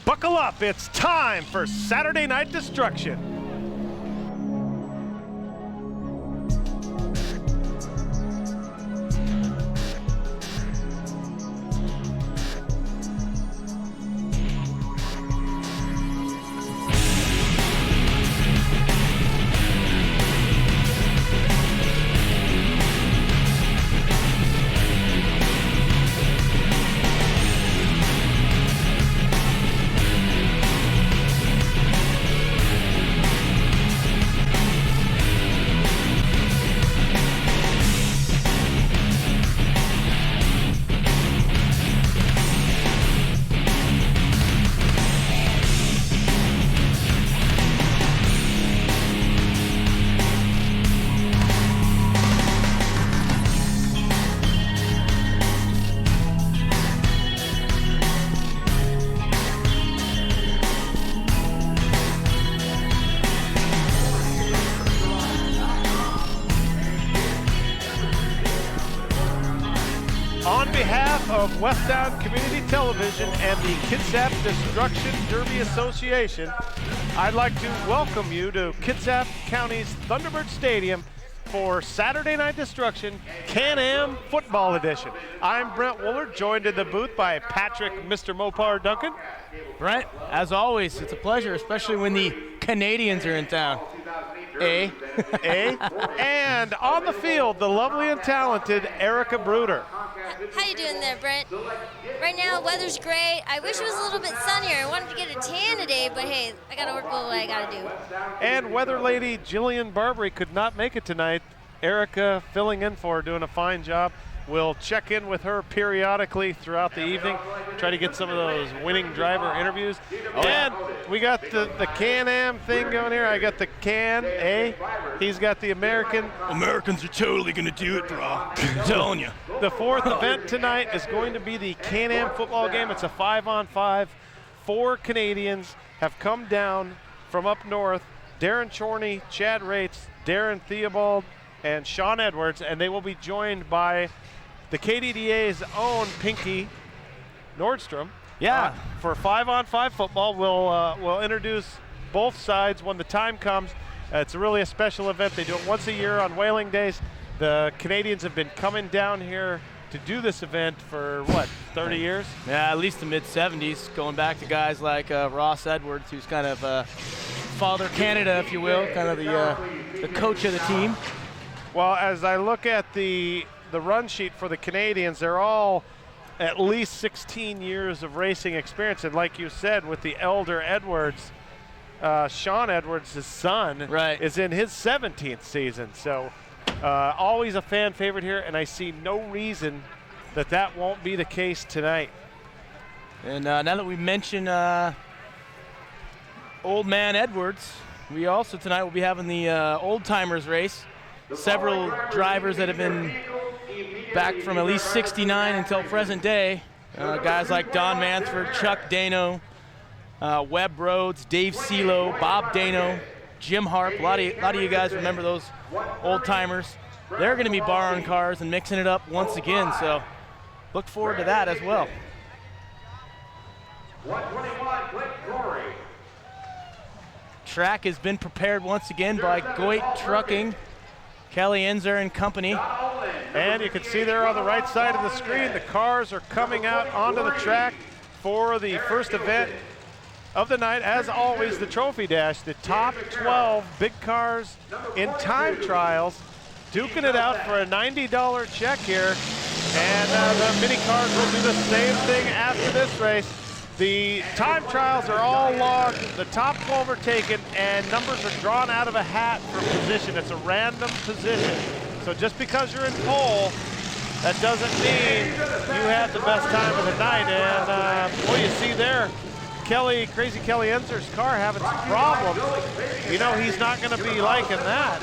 Buckle up, it's time for Saturday Night Destruction. On behalf of West Down Community Television and the Kitsap Destruction Derby Association, I'd like to welcome you to Kitsap County's Thunderbird Stadium for Saturday Night Destruction Can-Am Football Edition. I'm Brent Woolard, joined in the booth by Patrick Mr. Mopar Duncan. Brent, as always, it's a pleasure, especially when the Canadians are in town. And on the field, the lovely and talented Erica Bruder. How you doing there, Brent? Right now, weather's great. I wish it was a little bit sunnier. I wanted to get a tan today, but hey, I gotta work with what I gotta do. And weather lady Jillian Barbary could not make it tonight. Erica filling in for her, doing a fine job. We'll check in with her periodically throughout the evening, try to get some of those winning driver interviews. And we got the Can-Am thing going here. I got the Can-A. He's got the American. Americans are totally going to do it, bro. I'm telling you. The fourth event tonight is going to be the Can-Am football game. It's a 5-on-5. 4 Canadians have come down from up north. Darren Chorney, Chad Rates, Darren Theobald, and Sean Edwards, and they will be joined by the KDDA's own Pinky Nordstrom. Yeah. For 5-on-5 football, we'll introduce both sides when the time comes. It's really a special event. They do it once a year on Whaling Days. The Canadians have been coming down here to do this event for, 30 years? Yeah, at least the mid-'70s, going back to guys like Ross Edwards, who's kind of Father Canada, if you will, kind of the coach of the team. Well, as I look at the run sheet for the Canadians, they're all at least 16 years of racing experience. And like you said, with the elder Edwards, Sean Edwards, his son, is in his 17th season. So always a fan favorite here, and I see no reason that won't be the case tonight. And now that we mention Old Man Edwards, we also tonight will be having the Old Timers race. Several drivers that have been back from at least 69 until present day. Guys like Don Mansford, Chuck Dano, Webb Rhodes, Dave Selo, Bob Dano, Jim Harp. A lot of you guys remember those old timers. They're going to be borrowing cars and mixing it up once again, so look forward to that as well. 121, Clint Corey. Track has been prepared once again by Goit Trucking, Kelly Enzer and company. And you can see there on the right side of the screen, the cars are coming out onto the track for the first event of the night. As always, the Trophy Dash, the top 12 big cars in time trials, duking it out for a $90 check here. And the mini cars will do the same thing after this race. The time trials are all logged, the top 12 are taken, and numbers are drawn out of a hat for position. It's a random position. So just because you're in pole, that doesn't mean you have the best time of the night. And what you see there, Crazy Kelly Enzer's car having some problems. You know he's not going to be liking that.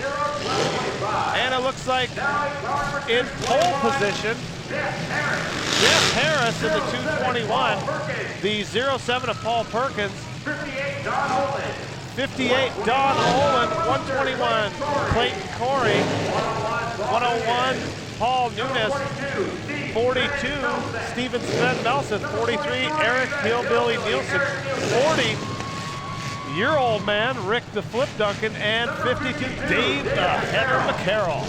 And it looks like in pole position, Jeff Harris in the 221, the 07 of Paul Perkins, 58 Don Olin, 121 Clayton Corey, 101 Paul Nunes, 42, Steven Sven Nelson. 43, Eric Hillbilly Nielsen. 40-year-old man, Rick the Flip Duncan. And 52, Dave the Hammer McCarroll.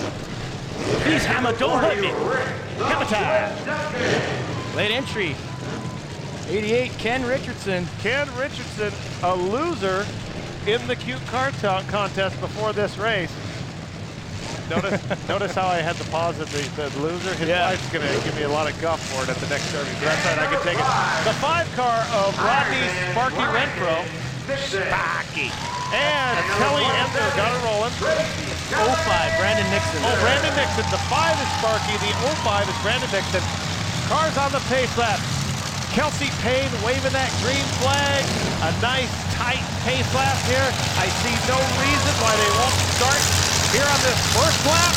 Please, Hammer, don't hurt me. Hammer time. Late entry. 88, Ken Richardson. Ken Richardson, a loser in the cute car contest before this race. Notice how I had to pause at the loser. His wife's gonna give me a lot of guff for it at the next derby, but that's right, I can take it. The 5 car of Rodney Sparky Renfro. Sparky. And Kelly Enzer got it rolling. 05, Brandon Nixon. Oh, Brandon Nixon. The 5 is Sparky, the 05 is Brandon Nixon. Cars on the pace lap. Kelsey Payne waving that green flag. A nice, tight pace lap here. I see no reason why they won't start here on this first lap.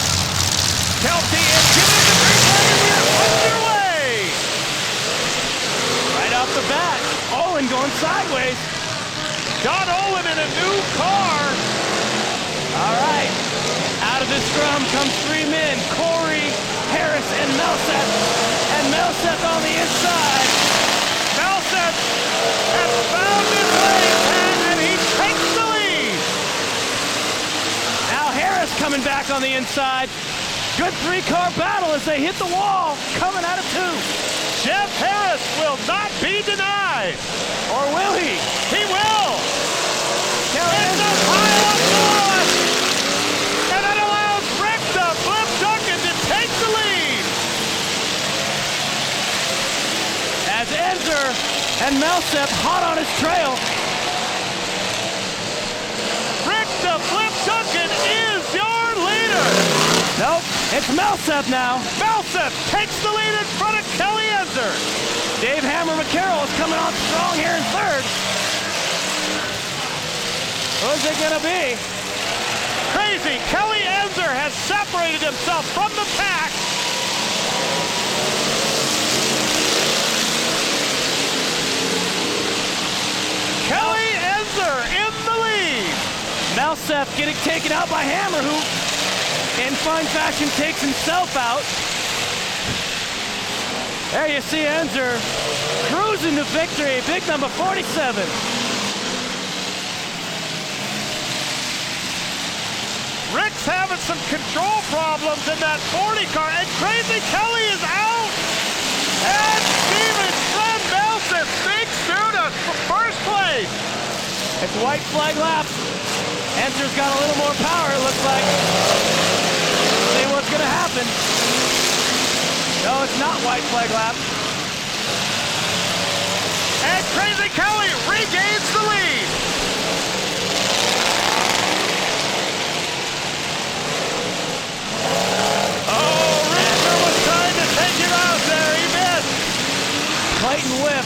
Kelsey is giving the green flag in the air. Underway! Right off the bat, Olin going sideways. John Olin in a new car. All right, out of the scrum comes 3 men, Corey, Harris, and Melseth. And Melseth on the inside. Melseth has found his lane, and he takes the lead. Now Harris coming back on the inside. Good 3-car battle as they hit the wall, coming out of 2. Jeff Harris will not be denied. Or will he? He will. It's a pile of force. And it allows Rick the Flip Duncan to take the lead. As Enzer and Melseth hot on his trail. Rick the Flip Duncan is your leader. Nope, it's Melseth now. Melseth takes the lead in front of Kelly Enzer. Dave Hammer McCarroll is coming on strong here in 3rd. Who's it gonna be? Crazy, Kelly Enzer has separated himself from the pack. Kelly Enzer in the lead. Melseth getting taken out by Hammer, who in fine fashion takes himself out. There you see Enzer cruising to victory, big number 47. Rick's having some control problems in that 40 car, and Crazy Kelly is out. And Steven Sven Nelson sneaks through to first place. It's white flag lap. Enzer's got a little more power, it looks like. See what's gonna happen. No, it's not white flag lap. And Crazy Kelly regains the lead. Oh, Richter was trying to take him out there. He missed. Clayton whip.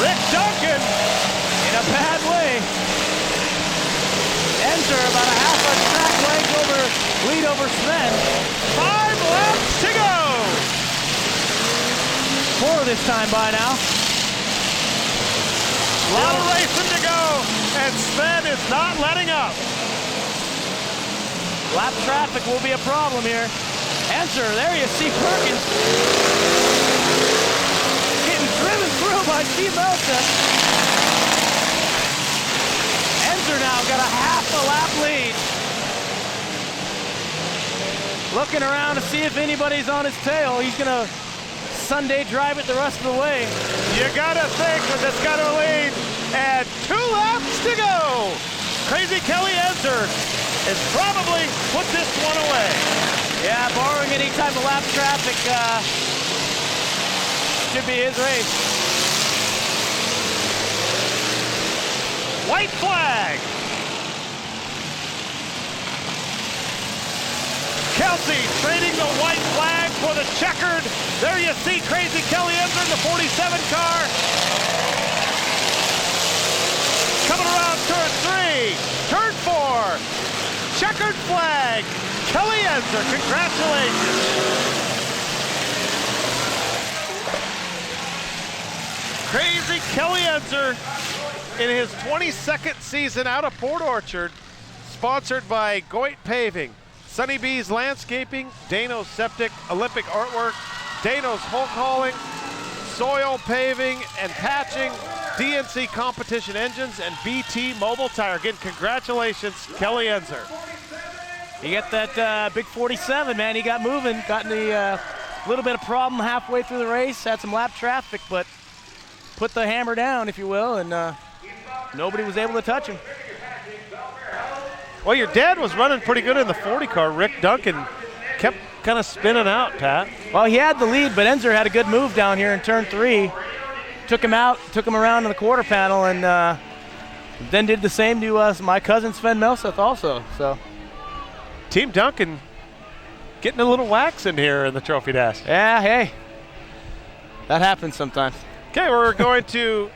Rick Duncan In a bad way. Enzer about a half a track lead over Sven. 5 laps to go. 4 this time by now. A lot of racing to go, and Sven is not letting up. Lap traffic will be a problem here. Enzer, there you see Perkins. Getting driven through by Steve Melseth. Enzer now got a half a lap lead. Looking around to see if anybody's on his tail. He's gonna Sunday drive it the rest of the way. You gotta think with this got a lead, and 2 laps to go. Crazy Kelly Enzer has probably put this one away. Yeah, barring any type of lap traffic, should be his race. White flag. Kelsey trading the white flag for the checkered. There you see Crazy Kelly Enzer in the 47 car. Coming around turn 3, turn 4. Checkered flag. Kelly Enzer, congratulations. Crazy Kelly Enzer in his 22nd season out of Port Orchard, sponsored by Goit Paving, Sunny B's Landscaping, Dano's Septic, Olympic Artwork, Dano's Hulk Hauling, Soil Paving and Patching, DNC Competition Engines, and BT Mobile Tire. Again, congratulations, Kelly Enzer. He got that big 47, man. He got moving, got in the little bit of problem halfway through the race, had some lap traffic, but put the hammer down, if you will, and nobody was able to touch him. Well, your dad was running pretty good in the 40 car. Rick Duncan kept kind of spinning out, Pat. Well, he had the lead, but Enzer had a good move down here in turn 3. Took him out, took him around in the quarter panel, and then did the same to my cousin Sven Melseth also. So, Team Duncan getting a little wax in here in the Trophy Dash. Yeah, hey, that happens sometimes. Okay, we're going to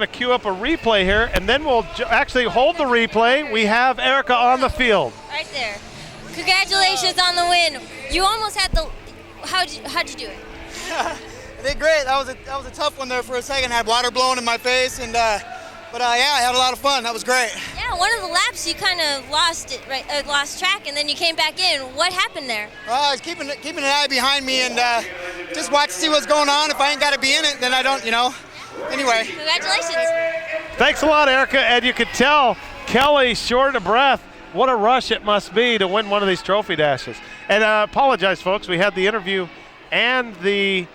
queue up a replay here, and then we'll actually hold the replay. We have Erica on the field. Right there. Congratulations on the win. You almost had the. How'd you do it? I did great. That was a tough one there for a second. I had water blowing in my face, and yeah, I had a lot of fun. That was great. Yeah, one of the laps you kind of lost it, right? Lost track, and then you came back in. What happened there? I was keeping an eye behind me and just watch to see what's going on. If I ain't got to be in it, then I don't, Anyway. Congratulations. Thanks a lot, Erica. And you could tell Kelly short of breath. What a rush it must be to win one of these Trophy Dashes. And apologize, folks. We had the interview and the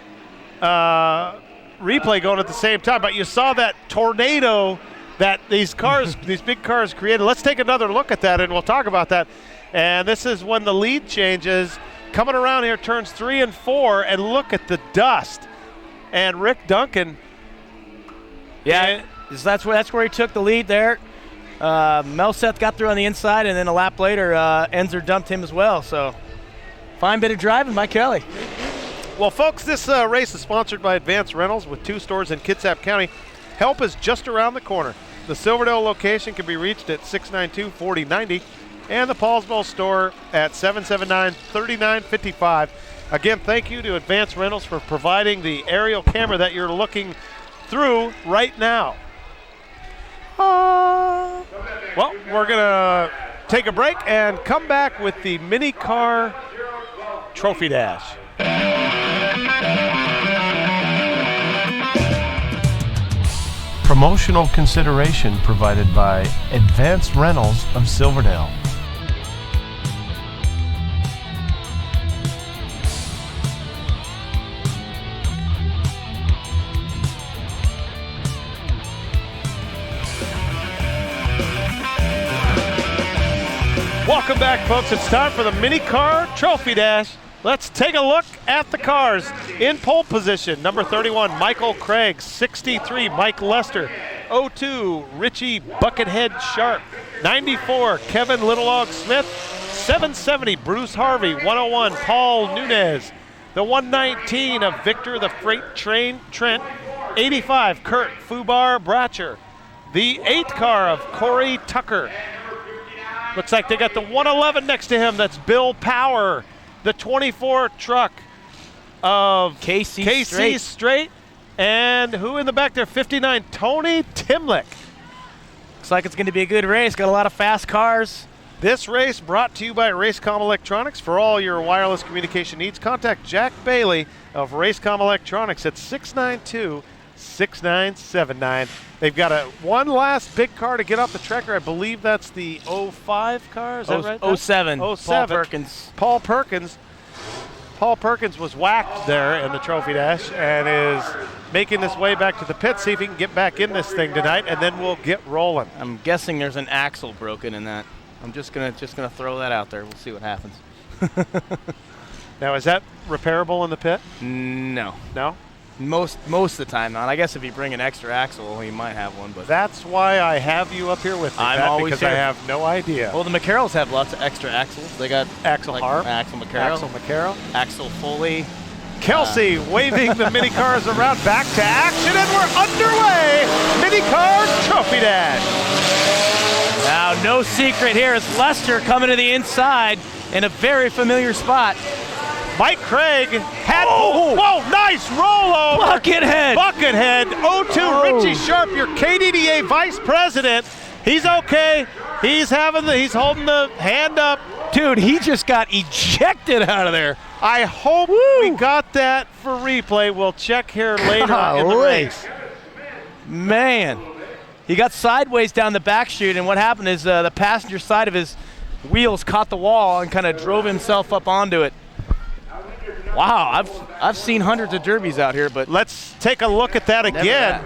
replay going at the same time. But you saw that tornado that these cars, these big cars created. Let's take another look at that, and we'll talk about that. And this is when the lead changes. Coming around here, turns 3 and 4, and look at the dust. And Rick Duncan. Yeah, that's where he took the lead there. Melseth got through on the inside, and then a lap later, Enzer dumped him as well. So, fine bit of driving by Kelly. Well, folks, this race is sponsored by Advanced Rentals with 2 stores in Kitsap County. Help is just around the corner. The Silverdale location can be reached at 692-4090, and the Paulsville store at 779-3955. Again, thank you to Advanced Rentals for providing the aerial camera that you're looking through right now. Well, we're going to take a break and come back with the mini car Trophy Dash. Promotional consideration provided by Advanced Rentals of Silverdale. Welcome back, folks. It's time for the mini car Trophy Dash. Let's take a look at the cars. In pole position, number 31, Michael Craig. 63, Mike Lester. 02, Richie Buckethead Sharp. 94, Kevin Littlelog Smith. 770, Bruce Harvey. 101, Paul Nunez. The 119 of Victor the Freight Train Trent. 85, Kurt Fubar Bratcher. The 8 car of Corey Tucker. Looks like they got the 111 next to him. That's Bill Power. The 24 truck of KC Straight. And who in the back there? 59, Tony Timlick. Looks like it's going to be a good race. Got a lot of fast cars. This race brought to you by Racecom Electronics. For all your wireless communication needs, contact Jack Bailey of Racecom Electronics at 692-6979. They've got one last big car to get off the tracker. I believe that's the 05 car. Is that right? 07. 07. Paul Perkins. Paul Perkins was whacked there in the Trophy Dash and is making his way back to the pit. See if he can get back in this thing tonight, and then we'll get rolling. I'm guessing there's an axle broken in that. I'm just gonna throw that out there. We'll see what happens. Now, is that repairable in the pit? No. No? Most of the time not. I guess if you bring an extra axle, you might have one. But that's why I have you up here with me, I'm Pat, always because here. I have no idea. Well, the McCarrolls have lots of extra axles. They got Axel Harp, Axel McCarroll, Axel Foley. Kelsey waving the mini cars around. Back to action, and we're underway. Mini car Trophy Dash. Now, no secret here. It's Lester coming to the inside in a very familiar spot. Mike Craig had, whoa, nice rollover. Buckethead, 02, Richie Sharp, your KDDA vice president. He's okay. He's holding the hand up Dude, he just got ejected out of there. I hope we got that for replay. We'll check here later in the race. Man, he got sideways down the back chute, and what happened is the passenger side of his wheels caught the wall and kind of drove himself up onto it. Wow, I've seen hundreds of derbies out here, but let's take a look at that again.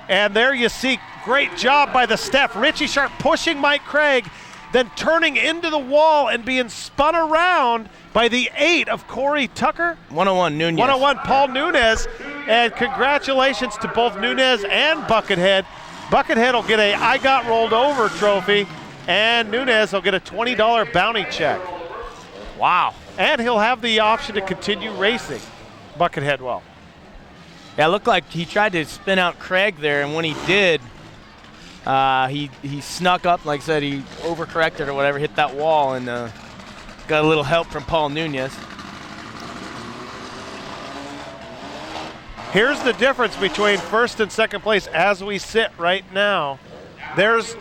And there you see, great job by the Steph. Richie Sharp pushing Mike Craig, then turning into the wall and being spun around by the 8 of Corey Tucker. 101 Nunez. 101 Paul Nunez. And congratulations to both Nunez and Buckethead. Buckethead will get a I Got Rolled Over trophy, and Nunez will get a $20 bounty check. Wow. And he'll have the option to continue racing. Buckethead will. Yeah, it looked like he tried to spin out Craig there, and when he did, he snuck up, like I said, he overcorrected or whatever, hit that wall, and got a little help from Paul Nunez. Here's the difference between first and second place as we sit right now. There's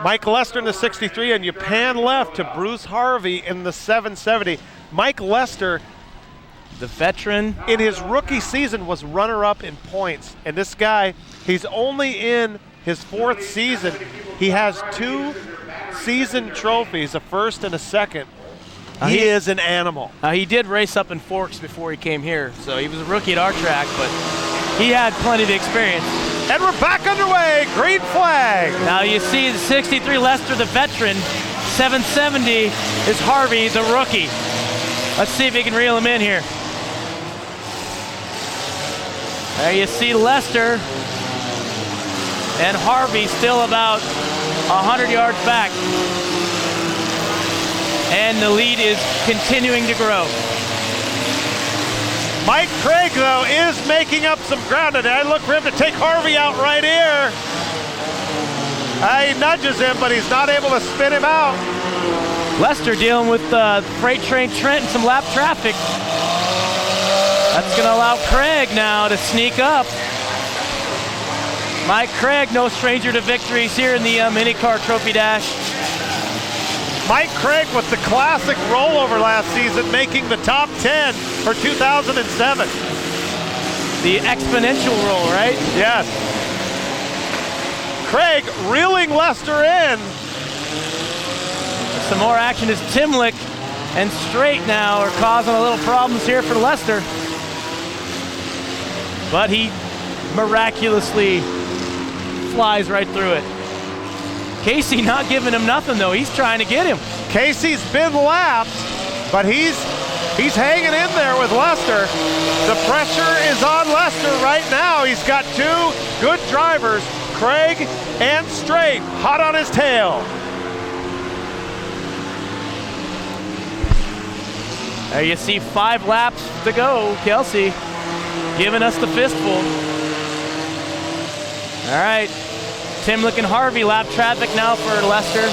Mike Lester in the 63, and you pan left to Bruce Harvey in the 770. Mike Lester, the veteran, in his rookie season was runner-up in points. And this guy, he's only in his 4th season. He has 2 season trophies, a first and a second. He is an animal. He did race up in Forks before he came here, so he was a rookie at our track, but he had plenty of experience. And we're back underway, green flag. Now you see the 63 Lester, the veteran, 770 is Harvey, the rookie. Let's see if he can reel him in here. There you see Lester and Harvey still about 100 yards back. And the lead is continuing to grow. Mike Craig, though, is making up some ground, and I look for him to take Harvey out right here. He nudges him, but he's not able to spin him out. Lester dealing with freight train Trent and some lap traffic. That's going to allow Craig now to sneak up. Mike Craig, no stranger to victories here in the IndyCar Trophy Dash. Mike Craig with the classic rollover last season, making the top 10 for 2007. The exponential roll, right? Yes. Craig reeling Lester in. Some more action as Timlick and Straight now are causing a little problems here for Lester. But he miraculously flies right through it. Casey not giving him nothing, though. He's trying to get him. Casey's been lapped, but he's hanging in there with Lester. The pressure is on Lester right now. He's got 2 good drivers, Craig and Straight, hot on his tail. There you see 5 laps to go. Kelsey giving us the fistful. All right. Timlick and Harvey, lap traffic now for Lester.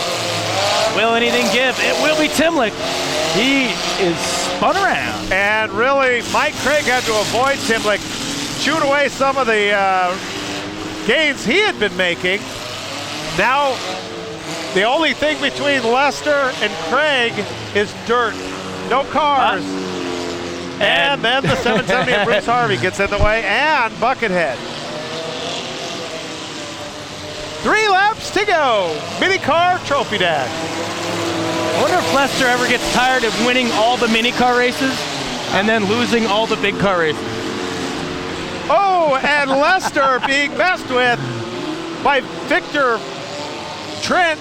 Will anything give? It will be Timlick. He is spun around. And really, Mike Craig had to avoid Timlick, chewed away some of the gains he had been making. Now, the only thing between Lester and Craig is dirt. No cars. And then the 770 of Bruce Harvey gets in the way, and Buckethead. 3 laps to go. IndyCar Trophy Dash. I wonder if Lester ever gets tired of winning all the mini-car races and then losing all the big car races. Oh, and Lester being messed with by Victor Trent.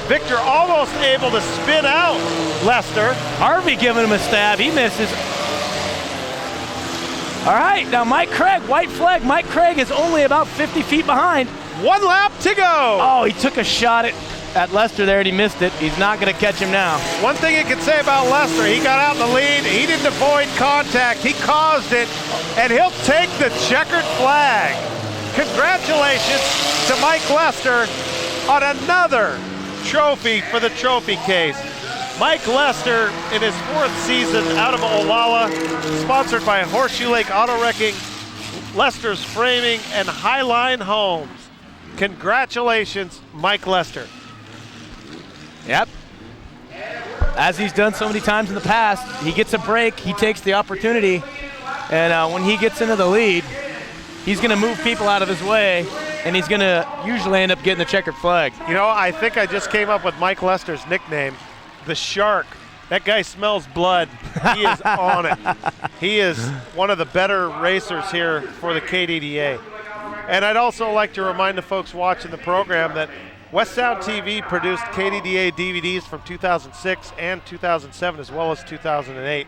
Victor almost able to spin out Lester. Harvey giving him a stab. He misses. All right, now Mike Craig, white flag. Mike Craig is only about 50 feet behind. 1 lap to go. Oh, he took a shot at Lester there and he missed it. He's not going to catch him now. One thing you can say about Lester, he got out in the lead. He didn't avoid contact. He caused it, and he'll take the checkered flag. Congratulations to Mike Lester on another trophy for the trophy case. Mike Lester in his 4th season out of Olalla, sponsored by Horseshoe Lake Auto Wrecking, Lester's Framing, and Highline Homes. Congratulations, Mike Lester. Yep. As he's done so many times in the past, he gets a break, he takes the opportunity, and when he gets into the lead, he's going to move people out of his way, and he's going to usually end up getting the checkered flag. You know, I think I just came up with Mike Lester's nickname, the Shark. That guy smells blood. He is on it. He is one of the better racers here for the KDDA. And I'd also like to remind the folks watching the program that West Sound TV produced KDDA DVDs from 2006 and 2007, as well as 2008.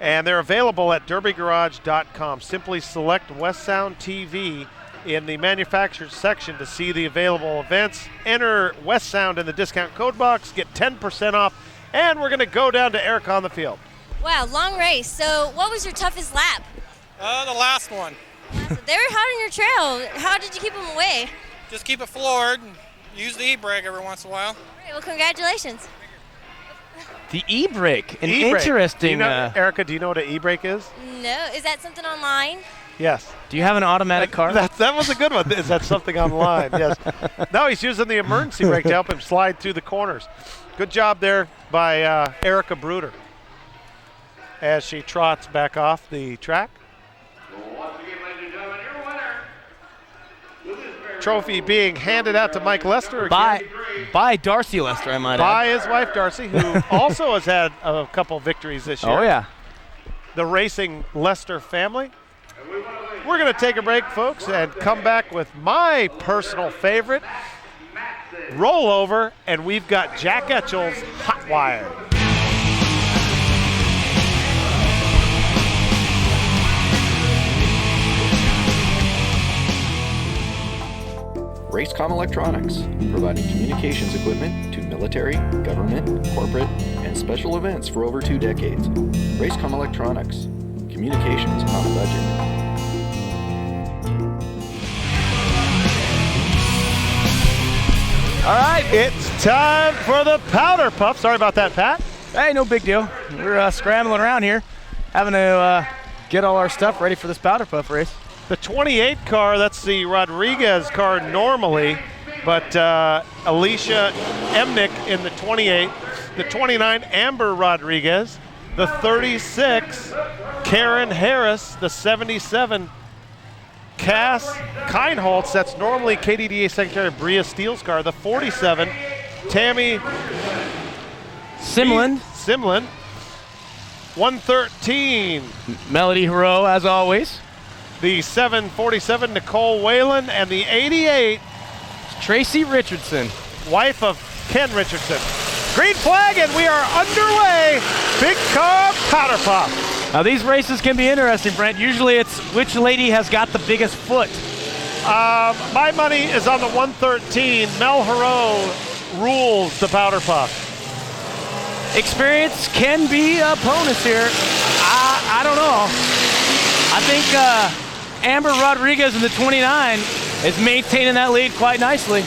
And they're available at derbygarage.com. Simply select West Sound TV in the manufacturers section to see the available events. Enter West Sound in the discount code box, get 10% off, and we're going to go down to Eric on the field. Wow, long race. So what was your toughest lap? The last one. They were hot on your trail. How did you keep them away? Just keep it floored and use the e-brake every once in a while. All right, well, congratulations. The e-brake, an E-brake. interesting. Do you know, Erica, do you know what an e-brake is? No, is that something online? Yes. Do you have an automatic car? That was a good one. Is that something online? Yes. No, he's using the emergency brake to help him slide through the corners. Good job there by Erica Bruder as she trots back off the track. Trophy being handed out to Mike Lester again. By Darcy Lester, I might add. By his wife Darcy, who also has had a couple victories this year. Oh, yeah. The Racing Lester family. We're going to take a break, folks, and come back with my personal favorite, Rollover, and we've got Jack Etchell's Hot Wire. Racecom Electronics, providing communications equipment to military, government, corporate, and special events for over 2 decades. Racecom Electronics, communications on a budget. All right, it's time for the Powder Puff. Sorry about that, Pat. Hey, no big deal. We're scrambling around here, having to get all our stuff ready for this Powder Puff race. The 28 car, that's the Rodriguez car normally, but Alicia Emnick in the 28. The 29, Amber Rodriguez. The 36, Karen Harris. The 77, Cass Keinholtz. That's normally KDDA Secretary Bria Steele's car. The 47, Tammy Simlin. 113, Melody Hero, as always. the 747, Nicole Whalen, and the 88, Tracy Richardson. wife of Ken Richardson. Green flag, and we are underway. Big car powder puff. Now these races can be interesting, Brent. Usually it's which lady has got the biggest foot. My money is on the 113. Mel Hero rules the powder puff. Experience can be a bonus here. I don't know. I think Amber Rodriguez in the 29 is maintaining that lead quite nicely.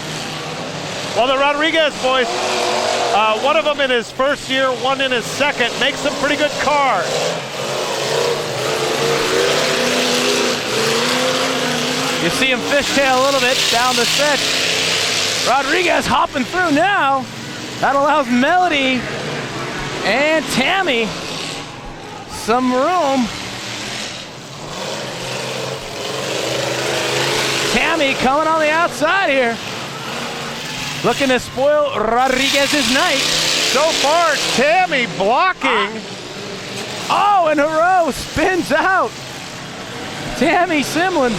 Well, the Rodriguez boys, one of them in his first year, one in his second, makes some pretty good cars. You see him fishtail a little bit down the stretch. Rodriguez hopping through now. That allows Melody and Tammy some room. Tammy coming on the outside here. Looking to spoil Rodriguez's night. So far, Tammy blocking. Oh, and Hero spins out. Tammy Simlin.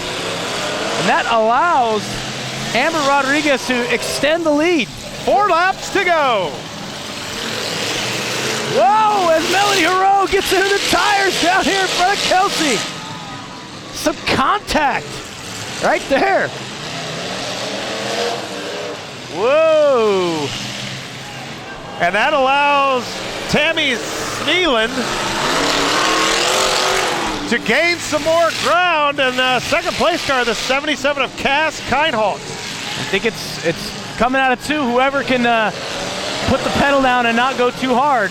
And that allows Amber Rodriguez to extend the lead. 4 laps to go. Whoa, as Melody Hero gets into the tires down here in front of Kelsey. Some contact right there. Whoa. And that allows Tammy Sneeland to gain some more ground. And the second place car, the 77 of Cass Keinholtz. I think it's coming out of 2. Whoever can put the pedal down and not go too hard.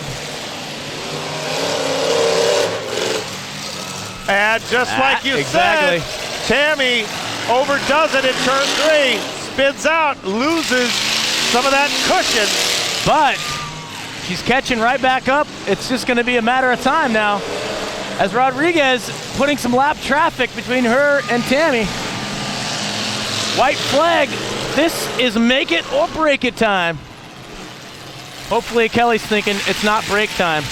And just like you exactly. said, Tammy overdoes it in turn 3, spins out, loses some of that cushion. But she's catching right back up. It's just going to be a matter of time now, as Rodriguez putting some lap traffic between her and Tammy. White flag. This is make it or break it time. Hopefully Kelly's thinking it's not break time.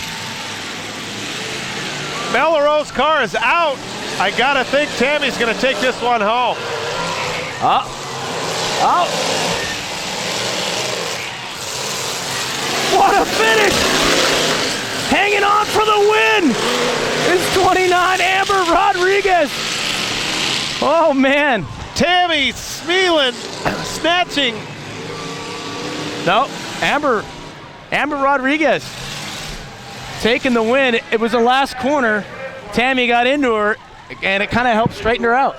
Melrose car is out. I gotta think Tammy's gonna take this one home. What a finish! Hanging on for the win is 29 Amber Rodriguez. Oh man. Tammy Smeelan snatching. No, Amber Rodriguez taking the win. It was the last corner. Tammy got into her, and it kind of helped straighten her out.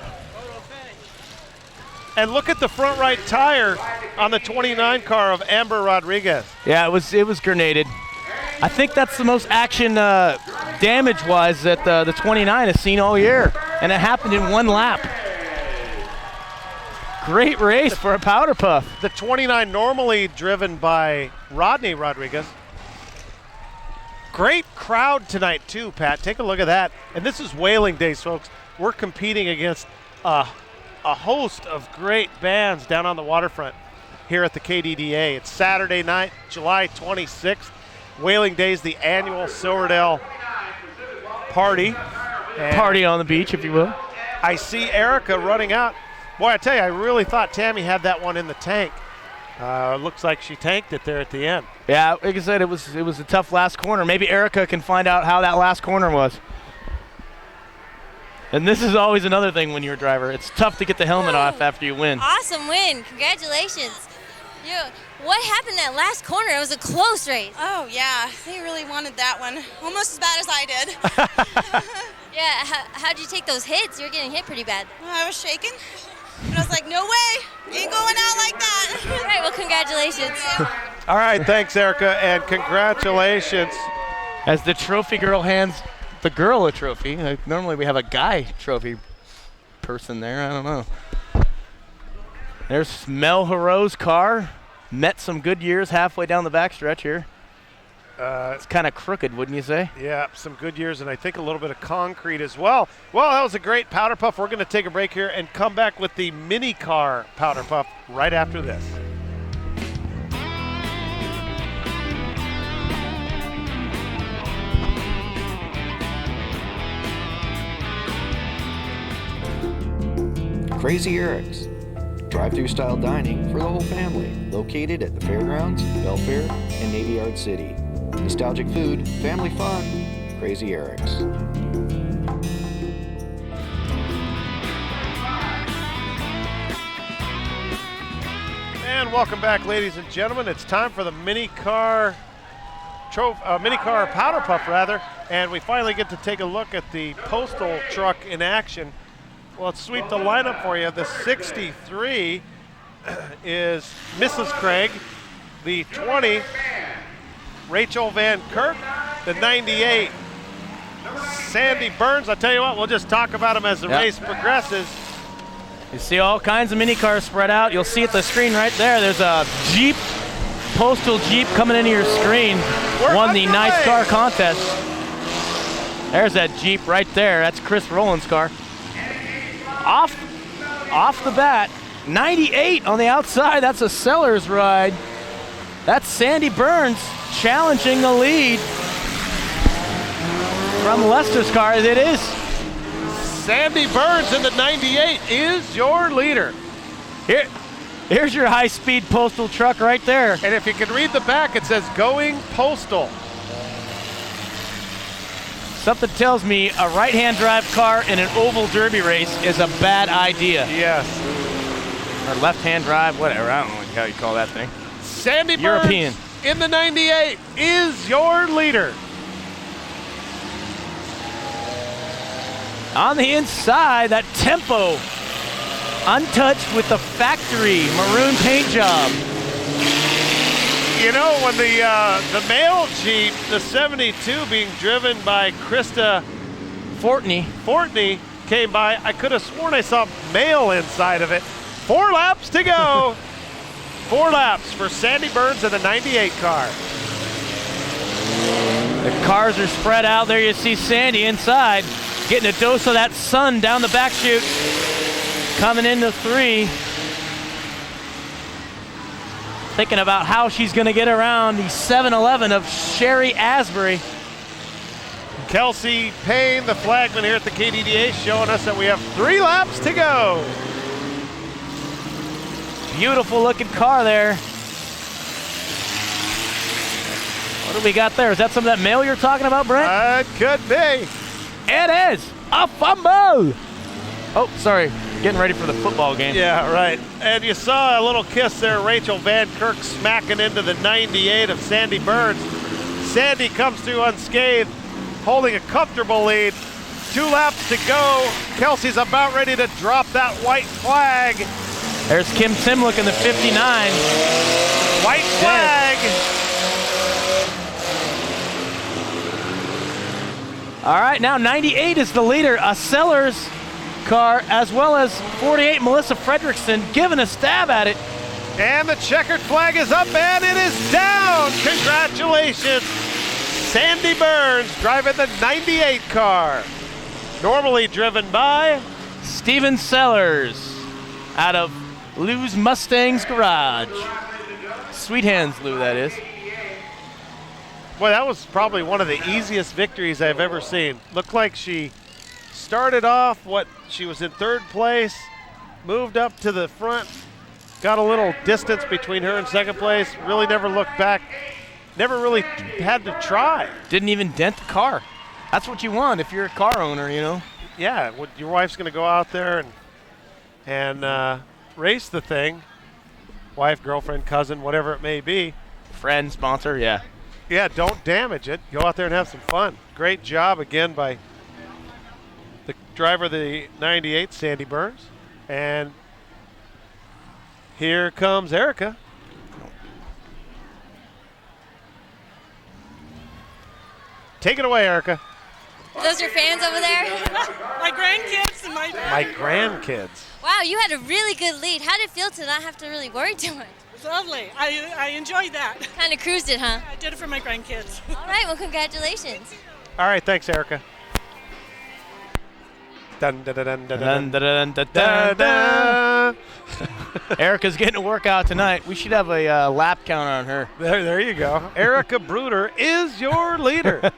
And look at the front right tire on the 29 car of Amber Rodriguez. Yeah, it was grenaded. I think that's the most action damage-wise that the 29 has seen all year, and it happened in one lap. Great race for a powder puff. The 29 normally driven by Rodney Rodriguez. Great crowd tonight too, Pat. Take a look at that. And this is Whaling Days, folks. We're competing against a host of great bands down on the waterfront here at the KDDA. It's Saturday night, July 26th. Whaling Days, the annual Silverdale party. And Party on the beach, if you will. I see Erica running out. Boy, I tell you, I really thought Tammy had that one in the tank. Looks like she tanked it there at the end. Yeah, like I said, it was a tough last corner. Maybe Erica can find out how that last corner was. And this is always another thing when you're a driver. It's tough to get the helmet off after you win. Awesome win. Congratulations. What happened that last corner? It was a close race. Oh, yeah. They really wanted that one. Almost as bad as I did. Yeah, how'd you take those hits? You were getting hit pretty bad. Well, I was shaking. But I was like, no way. Ain't going out like that. All right, well, congratulations. All right, thanks, Erica, and congratulations. As the trophy girl hands the girl a trophy. Normally we have a guy trophy person there. I don't know. There's Mel Hero's car. Met some good years halfway down the backstretch here. It's kind of crooked, wouldn't you say? Yeah, some good years, and I think a little bit of concrete as well. Well, that was a great powder puff. We're going to take a break here and come back with the mini car powder puff right after this. Crazy Eric's, drive-through style dining for the whole family, located at the Fairgrounds, Belfair, and Navy Yard City. Nostalgic food, family fun, Crazy Eric's. And welcome back, ladies and gentlemen. It's time for the mini car powder puff, rather, and we finally get to take a look at the postal truck in action. Well, let's sweep the lineup for you. The 63 is Mrs. Craig, the 20, Rachel Van Kirk, the 98, Sandy Burns. I'll tell you what, we'll just talk about them as the race progresses. You see all kinds of mini cars spread out. You'll see at the screen right there, there's a Jeep, postal Jeep coming into your screen. Won the nice car contest. There's that Jeep right there. That's Chris Rowland's car. Off the bat, 98 on the outside. That's a seller's ride. That's Sandy Burns challenging the lead from Lester's car. It is. Sandy Burns in the 98 is your leader. Here's your high-speed postal truck right there. And if you can read the back, it says going postal. Something tells me a right-hand drive car in an oval derby race is a bad idea. Yes. Or left-hand drive, whatever. I don't know how you call that thing. Sandy Burns European in the 98 is your leader. On the inside, that Tempo, untouched with the factory maroon paint job. You know, when the male Jeep, the 72 being driven by Krista Fortney, came by. I could have sworn I saw mail inside of it. 4 laps to go. 4 laps for Sandy Burns in the 98 car. The cars are spread out. There you see Sandy inside, getting a dose of that sun down the back chute. Coming into 3. Thinking about how she's going to get around the 7-Eleven of Sherry Asbury. Kelsey Payne, the flagman here at the KDDA, showing us that we have 3 laps to go. Beautiful looking car there. What do we got there? Is that some of that mail you're talking about, Brent? It could be. It is a fumble. Oh, sorry. Getting ready for the football game. Yeah, right. And you saw a little kiss there, Rachel Van Kirk smacking into the 98 of Sandy Burns. Sandy comes through unscathed, holding a comfortable lead. 2 laps to go. Kelsey's about ready to drop that white flag. There's Kim Timlick in the 59. White flag. All right, now 98 is the leader. A Sellers car, as well as 48 Melissa Fredrickson, giving a stab at it. And the checkered flag is up and it is down. Congratulations. Sandy Burns driving the 98 car. Normally driven by Steven Sellers out of Lou's Mustangs Garage. Sweet hands, Lou, that is. Boy, that was probably one of the easiest victories I've ever seen. Looked like she started off, she was in 3rd place, moved up to the front, got a little distance between her and 2nd place, really never looked back, never really had to try. Didn't even dent the car. That's what you want if you're a car owner, you know. Yeah, your wife's going to go out there and race the thing. Wife, girlfriend, cousin, whatever it may be. Friend, sponsor, yeah. Yeah, don't damage it. Go out there and have some fun. Great job again by the driver of the 98, Sandy Burns. And here comes Erica. Take it away, Erica. Are those your fans over there? My grandkids and My grandkids. Wow, you had a really good lead. How did it feel to not have to really worry too much? It's lovely. I enjoyed that. Kind of cruised it, huh? I did it for my grandkids. All right, well, congratulations. All right, thanks, Erica. Dun, dun, dun, dun, dun, Dun, dun, dun, dun, dun, dun. Erica's getting a workout tonight. We should have a lap count on her. There you go. Erica Bruder is your leader.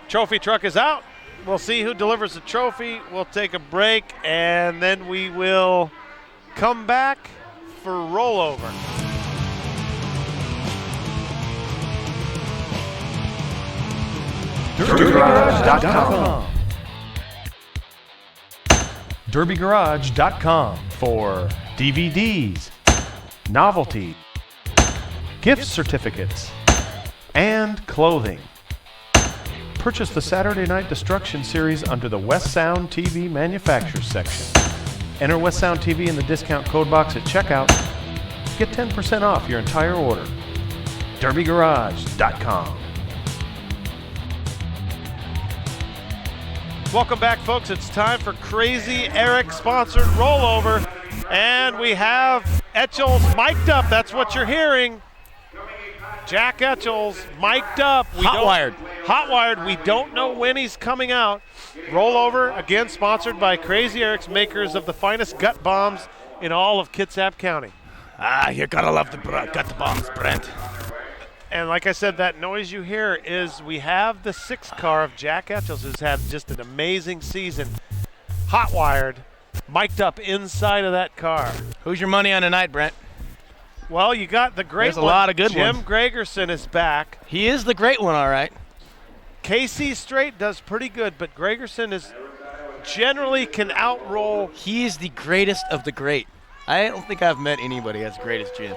Trophy truck is out. We'll see who delivers the trophy. We'll take a break, and then we will come back for rollover. DerbyGarage.com. DerbyGarage.com for DVDs, novelty, gift certificates, and clothing. Purchase the Saturday Night Destruction series under the West Sound TV Manufacturers section. Enter West Sound TV in the discount code box at checkout. Get 10% off your entire order. DerbyGarage.com. Welcome back, folks. It's time for Crazy Eric sponsored rollover. And we have Etchells mic'd up. That's what you're hearing. Jack Etchells mic'd up. Hot wired. We don't know when he's coming out. Rollover, again, sponsored by Crazy Eric's, makers of the finest gut bombs in all of Kitsap County. You gotta love the gut bombs, Brent. And like I said, that noise you hear is we have the 6th car of Jack Etchells, who's had just an amazing season. Hot wired, mic'd up inside of that car. Who's your money on tonight, Brent? Well, you got the great There's one. a lot of good Jim ones. Gregerson is back. He is the great one, all right. Casey Straight does pretty good, but Gregerson is generally can outroll. He is the greatest of the great. I don't think I've met anybody as great as Jim.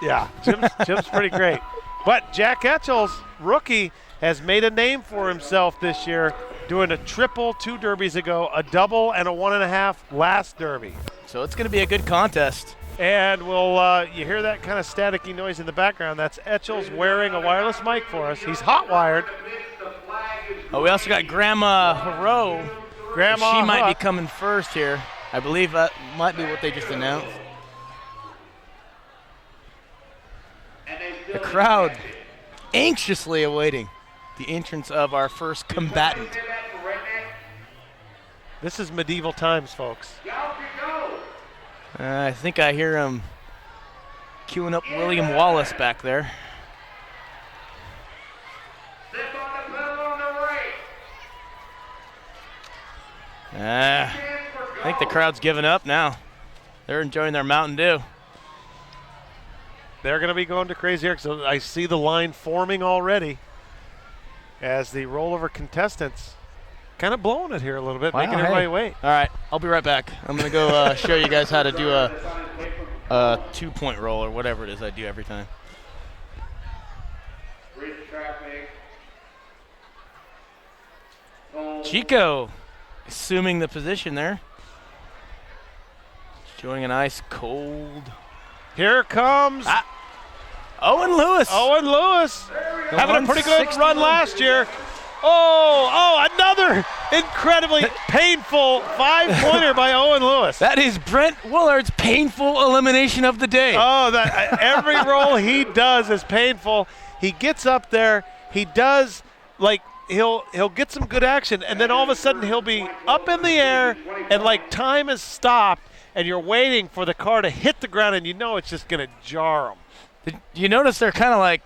Yeah, Jim's pretty great. But Jack Etchells, rookie, has made a name for himself this year, doing a triple 2 derbies ago, a double and a 1.5 last derby. So it's going to be a good contest. And you hear that kind of staticky noise in the background. That's Etchells wearing a wireless mic for us. He's hot wired. Oh, we also got Grandma Hero. Grandma She might be Hook. coming first here. I believe that might be what they just announced. The crowd anxiously awaiting the entrance of our first combatant. This is medieval times, folks. I think I hear him queuing up William Wallace back there. I think the crowd's giving up now. They're enjoying their Mountain Dew. They're going to be going to Crazy Eric. So I see the line forming already as the rollover contestants kind of blowing it here a little bit, Wow, making everybody wait. All right, I'll be right back. I'm going to go show you guys how to do a 2-point roll or whatever it is I do every time. Chico assuming the position there. Showing an ice cold. Here comes Owen Lewis. Owen Lewis having a pretty good 161. run last year. Oh, another incredibly painful 5-pointer by Owen Lewis. That is Brent Willard's painful elimination of the day. Oh, that every roll he does is painful. He gets up there, he does like he'll get some good action, and then all of a sudden he'll be up in the air and like time has stopped and you're waiting for the car to hit the ground and you know it's just gonna jar him. Did you notice they're kind of like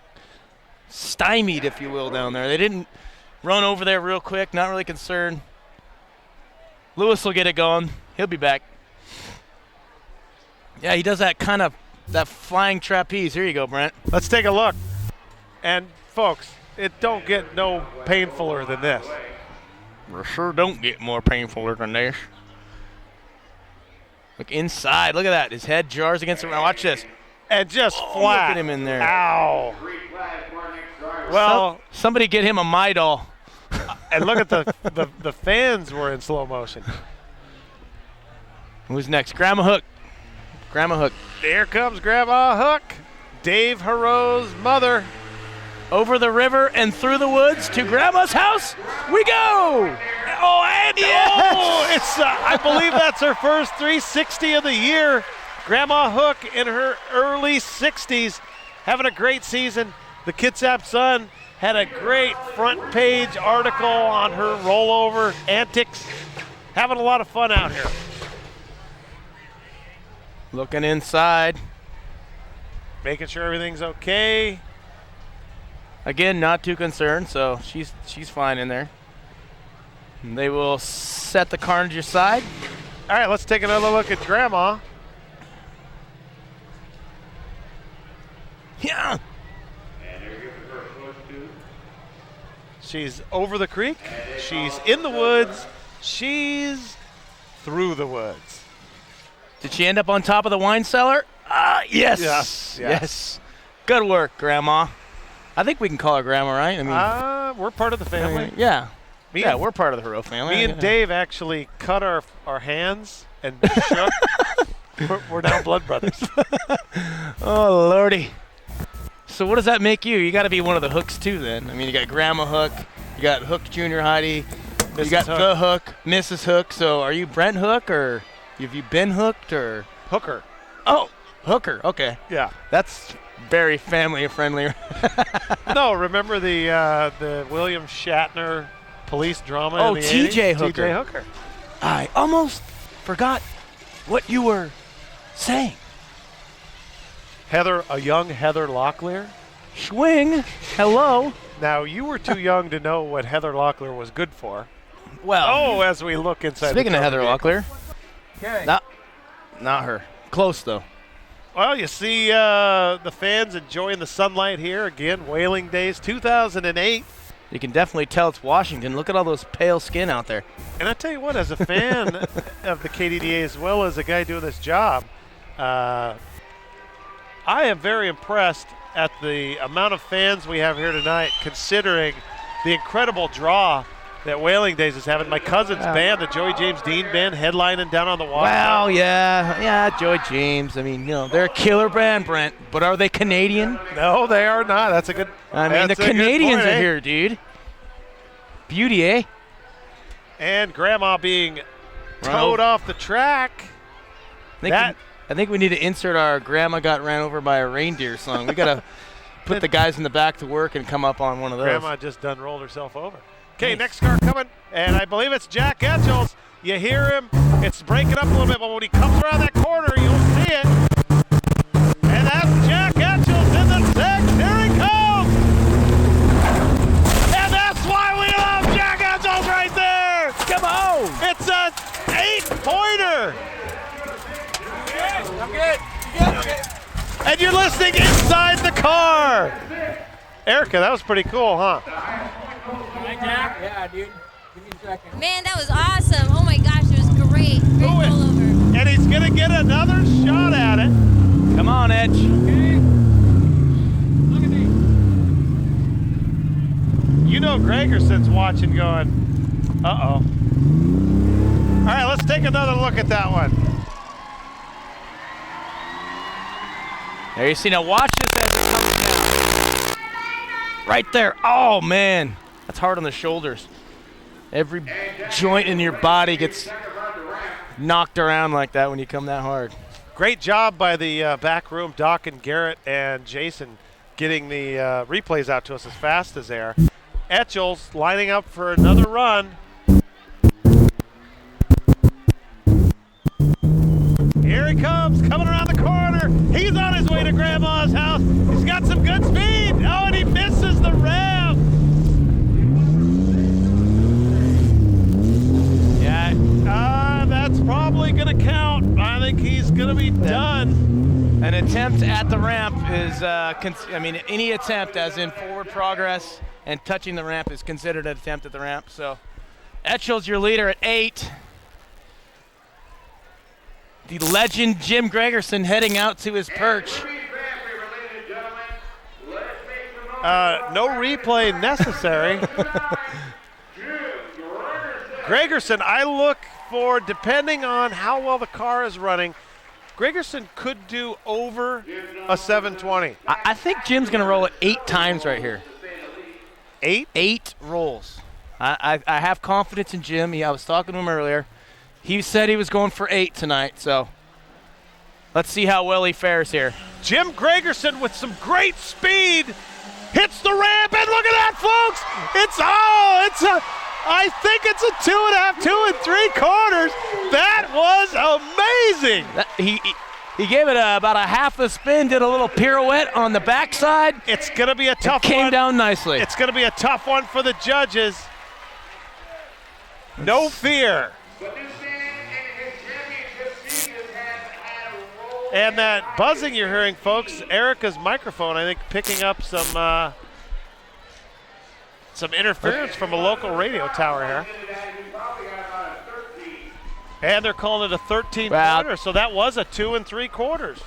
stymied, if you will, down there? They didn't run over there real quick, not really concerned. Lewis will get it going. He'll be back. Yeah, he does that kind of, that flying trapeze. Here you go, Brent. Let's take a look. And folks, it don't get no painfuler than this. We sure don't get more painfuler than this. Look inside. Look at that. His head jars against the ground. Watch this. And just flat. Look at him in there. Ow. Well, somebody get him a Midol. And look at the fans were in slow motion. Who's next? Grandma Hook. Grandma Hook. Here comes Grandma Hook. Dave Hero's mother. Over the river and through the woods to Grandma's house we go. Oh, and it's I believe that's her first 360 of the year. Grandma Hook in her early 60s, having a great season. The Kitsap Sun had a great front page article on her rollover antics. Having a lot of fun out here. Looking inside. Making sure everything's okay. Again, not too concerned, so she's fine in there. And they will set the carnage aside. All right, let's take another look at Grandma. Yeah. She's over the creek. She's in the woods. She's through the woods. Did she end up on top of the wine cellar? Yes. Yes. Good work, Grandma. I think we can call her Grandma, right? I mean, we're part of the family. Yeah. Me we're part of the Hero family. Me and Dave actually cut our hands and shook. We're now blood brothers. Oh, Lordy. So what does that make you? You got to be one of the Hooks too then. I mean, you got Grandma Hook, you got Hook Junior Heidi, you got Hook. the Hook, Mrs. Hook. So are you Brent Hook or have you been hooked or? Hooker. Oh, Hooker. Okay. Yeah. That's very family friendly. No, remember the William Shatner police drama? Oh, in the TJ 80s? Hooker. TJ Hooker. I almost forgot what you were saying. A young Heather Locklear. Swing. Hello. Now, you were too young to know what Heather Locklear was good for. Well. As we look inside. Speaking of Heather Locklear. Okay. Not her. Close though. Well, you see the fans enjoying the sunlight here again. Whaling Days 2008. You can definitely tell it's Washington. Look at all those pale skin out there. And I tell you what, as a fan of the KDDA as well as a guy doing this job, I am very impressed at the amount of fans we have here tonight, considering the incredible draw that Whaling Days is having. My cousin's band, the Joey James Dean Band, headlining down on the water. Well, yeah, Joey James. I mean, they're a killer band, Brent. But are they Canadian? No, they are not. That's a good. I mean, the Canadians are here, dude. beauty, eh? And Grandma being Run towed over. off the track. I think we need to insert our "Grandma got ran over by a reindeer" song. We gotta put the guys in the back to work and come up on one of those. Grandma just done rolled herself over. Okay, Nice. next car coming, and I believe it's Jack Etchels. You hear him. It's breaking up a little bit, but when he comes around that corner, you'll see it. And that's Jack Etchels in the six. Here he comes. And that's why we love Jack Etchels right there. Come on! It's a 8-pointer. I'm good. And you're listening inside the car. Erica, that was pretty cool, huh? Yeah, dude. Give me a second. Man, that was awesome. Oh my gosh, it was great. Great rollover. And he's going to get another shot at it. Come on, Edge. Look at me. You know Gregerson's watching going, uh-oh. All right, let's take another look at that one. There you see. Now watch this as it comes down. Right there. Oh, man. That's hard on the shoulders. Every joint in your body gets knocked around like that when you come that hard. Great job by the back room, Doc and Garrett and Jason, getting the replays out to us as fast as they are. Etchels lining up for another run. Here he comes, coming around the corner. He's on his way to Grandma's house. He's got some good speed. Oh, and he misses the ramp. Yeah. That's probably going to count. I think he's going to be done. An attempt at the ramp is, any attempt as in forward progress and touching the ramp is considered an attempt at the ramp. So Etchel's your leader at 8. The legend Jim Gregerson heading out to his perch. No replay necessary. Gregerson, I look for, depending on how well the car is running, Gregerson could do over a 720. I think Jim's going to roll it 8 times right here. 8? 8 rolls. I have confidence in Jim. I was talking to him earlier. He said he was going for 8 tonight, so let's see how well he fares here. Jim Gregerson with some great speed hits the ramp, and look at that, folks! I think it's a 2.5, 2 3/4. That was amazing. He gave it about a half a spin, did a little pirouette on the backside. It's going to be a tough one. Came down nicely. It's going to be a tough one for the judges. No fear. And that buzzing you're hearing, folks, Erica's microphone, I think, picking up some interference from a local radio tower here. And they're calling it a 13-pointer, so that was a 2 3/4.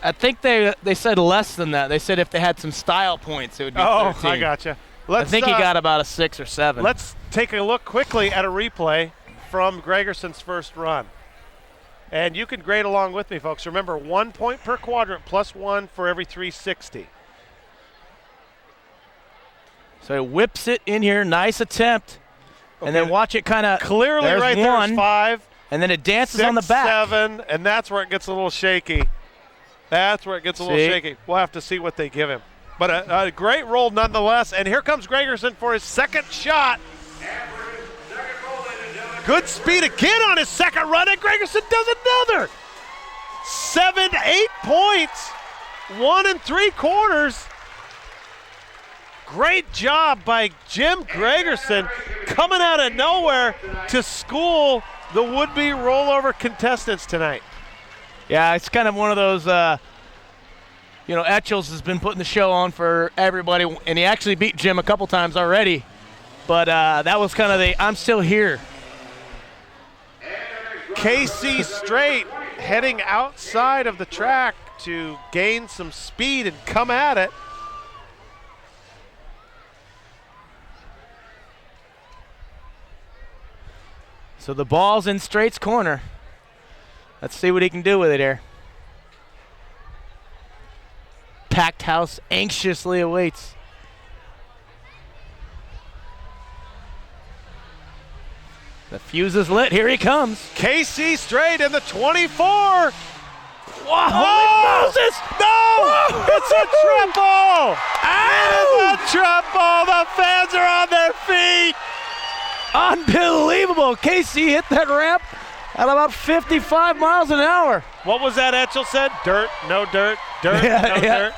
I think they said less than that. They said if they had some style points, it would be 13. I gotcha. I think he got about a 6 or 7. Let's take a look quickly at a replay from Gregerson's first run. And you can grade along with me, folks. Remember, 1 point per quadrant plus 1 for every 360. So he whips it in here. Nice attempt. Okay. And then watch it kind of clearly right one, there's 5. And then it dances 6, on the back. 7, and that's where it gets a little shaky. That's where it gets a little shaky. We'll have to see what they give him. But a great roll nonetheless. And here comes Gregerson for his second shot. Good speed again on his second run, and Gregerson does another. 7, 8 points, 1 3/4. Great job by Jim Gregerson coming out of nowhere to school the would-be rollover contestants tonight. Yeah, it's kind of one of those, Etchels has been putting the show on for everybody, and he actually beat Jim a couple times already. But that was kind of I'm still here. KC Straight heading outside of the track to gain some speed and come at it. So the ball's in Straight's corner. Let's see what he can do with it here. Packed house anxiously awaits. The fuse is lit. Here he comes. Casey Straight in the 24. Wow, Moses! No! It's a triple! It is a triple! The fans are on their feet! Unbelievable. Casey hit that ramp at about 55 miles an hour. What was that Etchell said? Dirt, no dirt, dirt, Yeah, no yeah. dirt.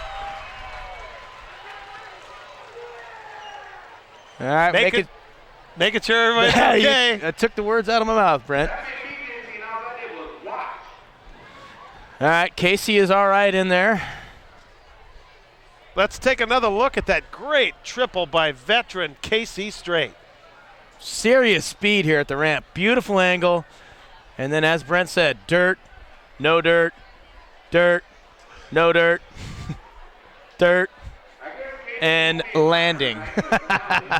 All right, Making sure everybody's Yeah, okay. I took the words out of my mouth, Brent. All right, Casey is all right in there. Let's take another look at that great triple by veteran Casey Straight. Serious speed here at the ramp. Beautiful angle. And then as Brent said, dirt, no dirt, dirt, no dirt, dirt, and landing.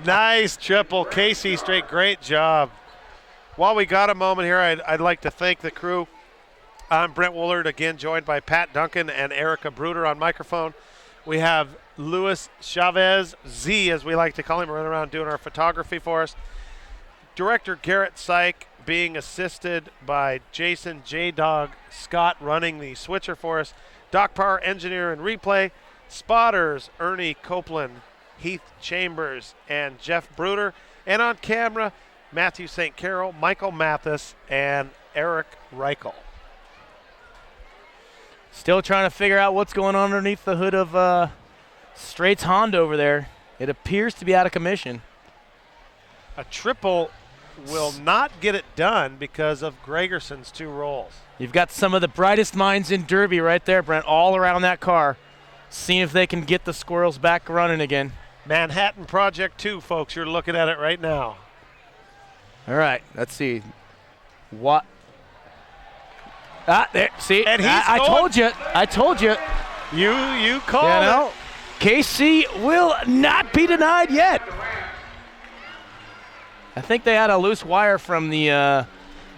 Nice triple, Casey Straight, great job. While we got a moment here, I'd like to thank the crew. I'm Brent Woolard, again joined by Pat Duncan and Erica Bruder on microphone. We have Luis Chavez, Z as we like to call him, running around doing our photography for us. Director Garrett Syke being assisted by Jason J-Dog Scott running the switcher for us. Doc Power engineer and replay. Spotters Ernie Copeland, Heath Chambers, and Jeff Bruder. And on camera, Matthew St. Carol, Michael Mathis, and Eric Reichel. Still trying to figure out what's going on underneath the hood of Straight's Honda over there. It appears to be out of commission. A triple will not get it done because of Gregerson's 2 rolls. You've got some of the brightest minds in Derby right there, Brent, all around that car, seeing if they can get the squirrels back running again. Manhattan Project 2, folks. You're looking at it right now. All right, let's see. What? There, see, And he's I going. told you. I told you. You called it. Casey will not be denied yet. I think they had a loose wire from the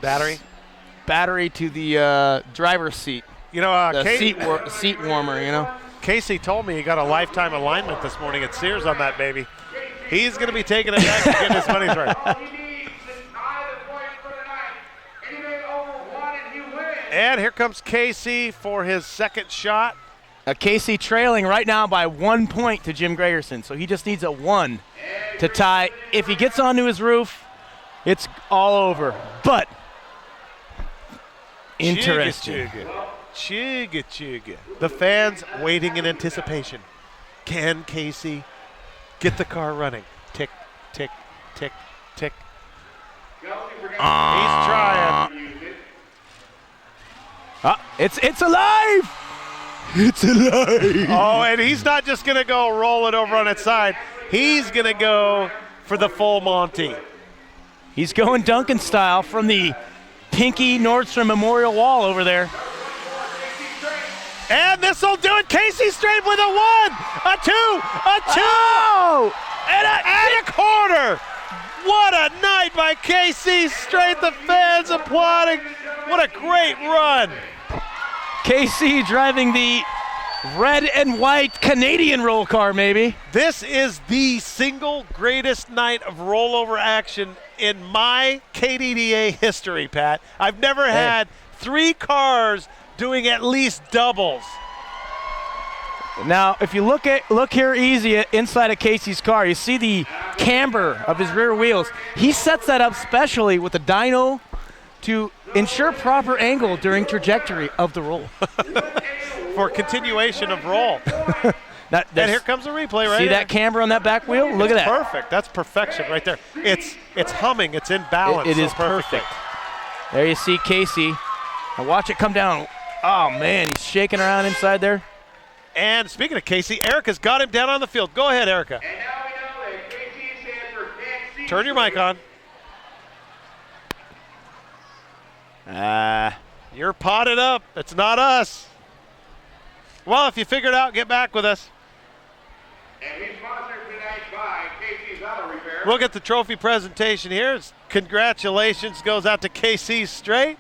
battery to the driver's seat. You know, The seat warmer, you know. Casey told me he got a lifetime alignment this morning at Sears on that baby. He's going to be taking it back and getting his money's worth. And here comes Casey for his second shot. Casey trailing right now by 1 point to Jim Gregerson, so he just needs a 1 to tie. If he gets onto his roof, it's all over. But interesting. Chugga. The fans waiting in anticipation. Can Casey get the car running? Tick, tick, tick, tick. He's trying. It's alive! It's alive! Oh, and he's not just going to go roll it over on its side. He's going to go for the full Monty. He's going Duncan style from the Pinky Nordstrom Memorial Wall over there. And this will do it. Casey Straight with a 1, a 2, a 2, and a quarter. What a night by Casey Straight. The fans applauding. What a great run. KC driving the red and white Canadian roll car, maybe. This is the single greatest night of rollover action in my KDDA history, Pat. I've never had 3 cars doing at least doubles. Now, if you look here easy inside of Casey's car, you see the camber of his rear wheels. He sets that up specially with a dyno to ensure proper angle during trajectory of the roll. For continuation of roll. And here comes a replay right See here. that camber on that back wheel? Look at that. Perfect. That's perfection right there. It's humming. It's in balance. It so is perfect. There you see Casey. Now watch it come down. Oh, man, he's shaking around inside there. And speaking of Casey, Erica's got him down on the field. Go ahead, Erica. And now we know that KT stands for Can See. Turn your mic on. You're potted up. It's not us. Well, if you figure it out, get back with us. And he's sponsored tonight by KC's Auto Repair. We'll get the trophy presentation here. Congratulations goes out to KC Straight.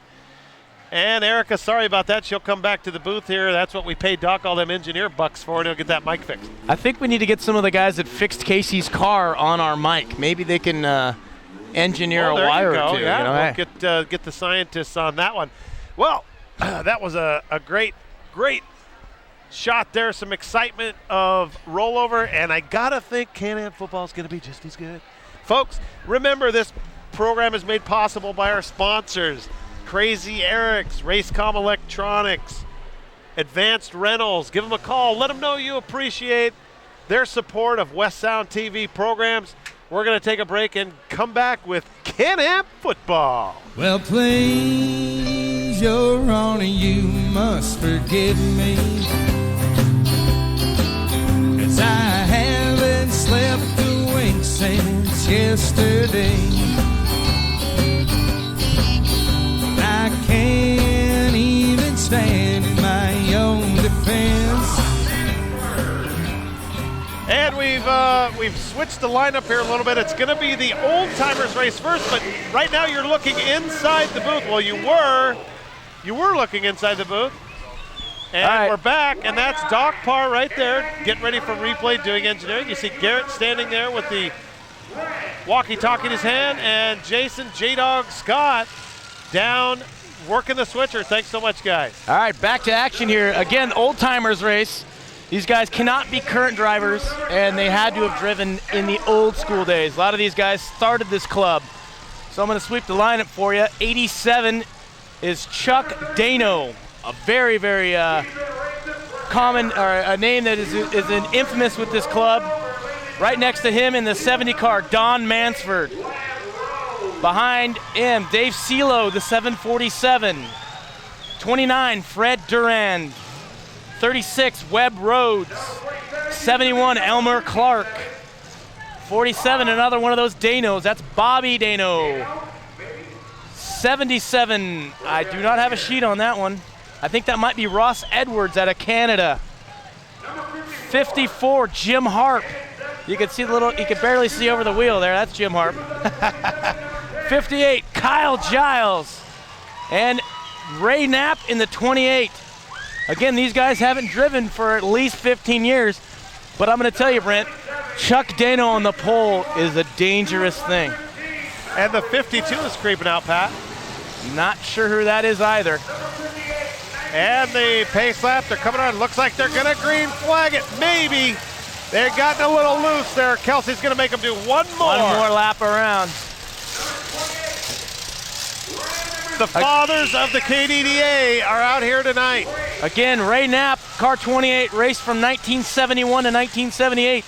And Erica, sorry about that. She'll come back to the booth here. That's what we paid Doc all them engineer bucks for, and he'll get that mic fixed. I think we need to get some of the guys that fixed Casey's car on our mic. Maybe they can engineer a wire or two. Yeah, You know, we'll hey. get the scientists on that one. Well, that was a great shot there. Some excitement of rollover, and I gotta think Can-Am football is going to be just as good. Folks, remember this program is made possible by our sponsors: Crazy Eric's, Racecom Electronics, Advanced Rentals. Give them a call. Let them know you appreciate their support of West Sound TV programs. We're going to take a break and come back with Can-Am football. Well, please, Your Honor, you must forgive me, 'cause I haven't slept a wink since yesterday. I can't even stand in my own defense. And we've switched the lineup here a little bit. It's going to be the old timers race first, but right now you're looking inside the booth. Well, you were looking inside the booth. And we're back, and that's Doc Parr right there, getting ready for replay, doing engineering. You see Garrett standing there with the walkie-talkie in his hand, and Jason J-Dog Scott down working the switcher. Thanks so much, guys. All right, back to action here. Again, old timers race. These guys cannot be current drivers, and they had to have driven in the old school days. A lot of these guys started this club. So I'm going to sweep the lineup for you. 87 is Chuck Dano, a very, very common, or a name that is an infamous with this club. Right next to him in the 70 car, Don Mansford. Behind him, Dave Celo, the 747. 29, Fred Durand. 36, Webb Rhodes. 71, Elmer Clark. 47, another one of those Danos. That's Bobby Dano. 77, I do not have a sheet on that one. I think that might be Ross Edwards out of Canada. 54, Jim Harp. You can see you can barely see over the wheel there. That's Jim Harp. 58, Kyle Giles. And Ray Knapp in the 28. Again, these guys haven't driven for at least 15 years, but I'm going to tell you, Brent, Chuck Dano on the pole is a dangerous thing. And the 52 is creeping out, Pat. Not sure who that is either. And the pace lap, they're coming on. Looks like they're going to green flag it. Maybe. They've gotten a little loose there. Kelsey's going to make them do one more. One more lap around. The fathers of the KDDA are out here tonight. Again, Ray Knapp, car 28, raced from 1971 to 1978.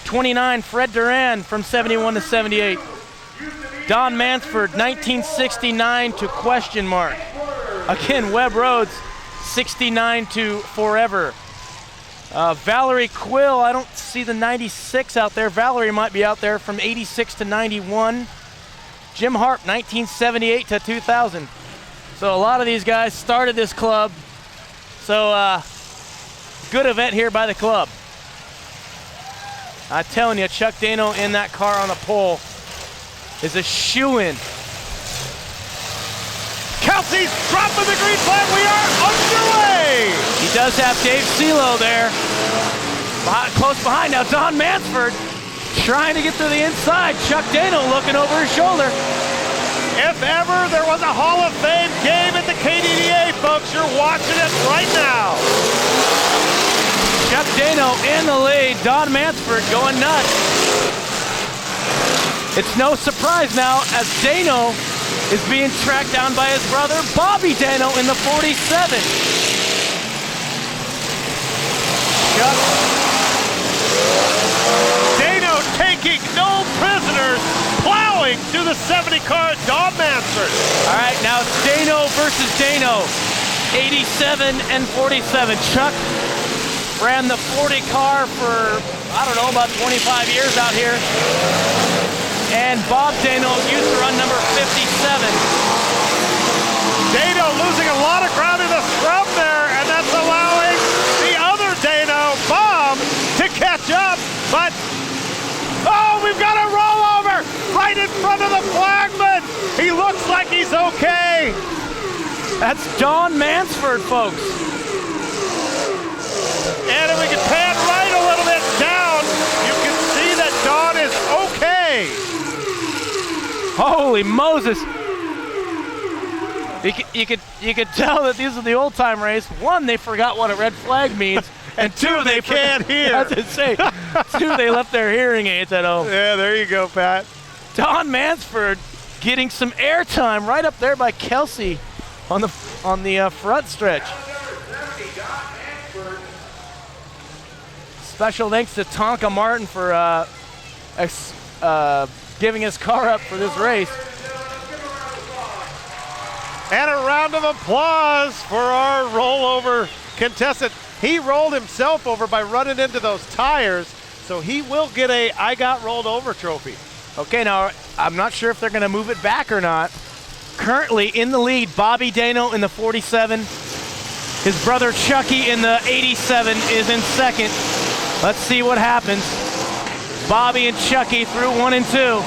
29, Fred Durand from 71 to 78. Don Mansford, 1969 to question mark. Again, Webb Rhodes, 69 to forever. Valerie Quill, I don't see the 96 out there. Valerie might be out there from 86 to 91. Jim Harp, 1978 to 2000. So a lot of these guys started this club. So good event here by the club. I'm telling you, Chuck Dano in that car on the pole is a shoo-in. Kelsey's dropping the green flag. We are underway. He does have Dave Celo there. Close behind now, Don Mansford trying to get to the inside. Chuck Dano looking over his shoulder. If ever there was a Hall of Fame game at the KDDA, folks, you're watching it right now. Chuck Dano in the lead. Don Mansford going nuts. It's no surprise now as Dano is being tracked down by his brother, Bobby Dano, in the 47. Chuck Dano taking no prisoners, plowing through the 70 car, Don Mansford. All right, now it's Dano versus Dano. 87 and 47. Chuck ran the 40 car for, I don't know, about 25 years out here. And Bob Dano used to run number 57. Dano losing a lot of ground in the scrub there, and that's allowing the other Dano, Bob, to catch up. But, oh, we've got a rollover right in front of the flagman. He looks like he's okay. That's Don Mansford, folks. And if we can pan right a little bit down, you can see that Don is okay. Holy Moses! You could tell that these are the old time race. One, they forgot what a red flag means, and two, they can't hear. I was gonna say, two, they left their hearing aids at home. Yeah, there you go, Pat. Don Mansford getting some airtime right up there by Kelsey on the front stretch. Special thanks to Tonka Martin for giving his car up for this race. And a round of applause for our rollover contestant. He rolled himself over by running into those tires, so he will get a I got rolled over trophy. Okay, now I'm not sure if they're gonna move it back or not. Currently in the lead, Bobby Dano in the 47. His brother Chucky in the 87 is in second. Let's see what happens. Bobby and Chucky through 1 and 2.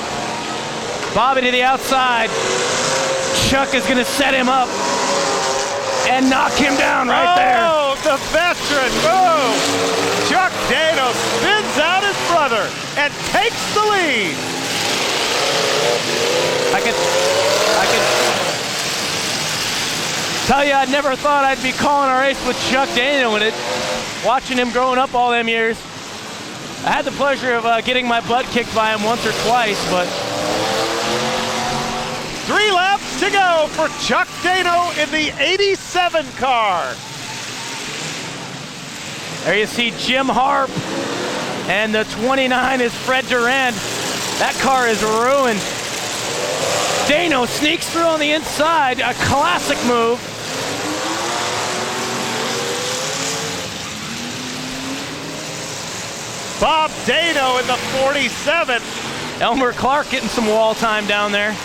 Bobby to the outside. Chuck is gonna set him up and knock him down right there. Oh, the veteran move. Chuck Dano spins out his brother and takes the lead. I could tell you, I never thought I'd be calling a race with Chuck Dano in it. Watching him growing up all them years. I had the pleasure of getting my butt kicked by him once or twice, but 3 laps to go for Chuck Dano in the 87 car. there you see Jim Harp, and the 29 is Fred Durand. That car is ruined. Dano sneaks through on the inside, a classic move. Bob Dano in the 47. Elmer Clark getting some wall time down there.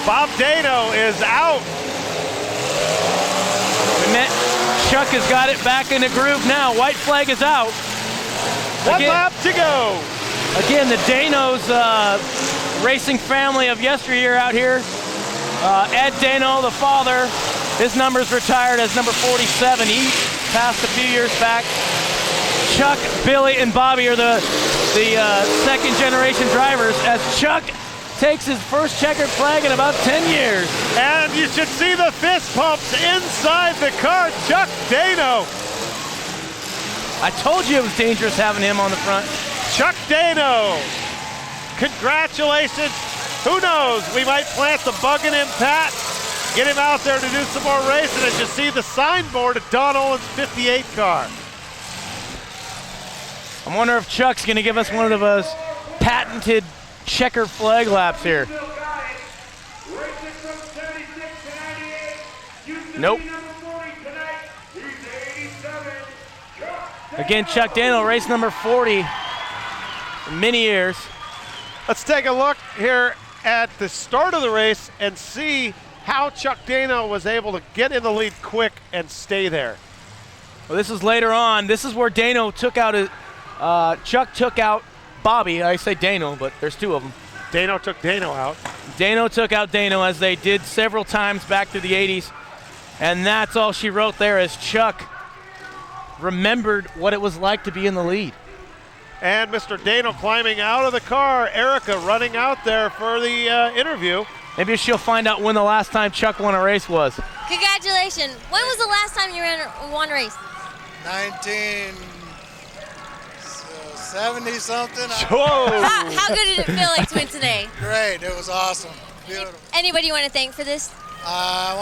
Bob Dano is out. Chuck has got it back in the groove now. White flag is out. One lap to go. Again, the Danos racing family of yesteryear out here. Ed Dano, the father, his number's retired as number 47. He passed a few years back. Chuck, Billy, and Bobby are the second generation drivers as Chuck takes his first checkered flag in about 10 years. And you should see the fist pumps inside the car. Chuck Dano. I told you it was dangerous having him on the front. Chuck Dano. Congratulations. Who knows? We might plant the bug in him, Pat. Get him out there to do some more racing as you see the signboard of Don Olin's 58 car. I wonder if Chuck's going to give us one of those patented checker flag laps here. Nope. Again, Chuck Dano, race number 40 for many years. Let's take a look here at the start of the race and see how Chuck Dano was able to get in the lead quick and stay there. Well, this is later on. This is where Dano took out his, Chuck took out Bobby. I say Dano, but there's two of them. Dano took Dano out. Dano took out Dano, as they did several times back through the 80s. And that's all she wrote there, as Chuck remembered what it was like to be in the lead. And Mr. Dano climbing out of the car. Erica running out there for the interview. Maybe she'll find out when the last time Chuck won a race was. Congratulations. When was the last time you won a race? 1970 something. Whoa. How good did it feel like to win today? Great, it was awesome. Beautiful. Anybody you want to thank for this? I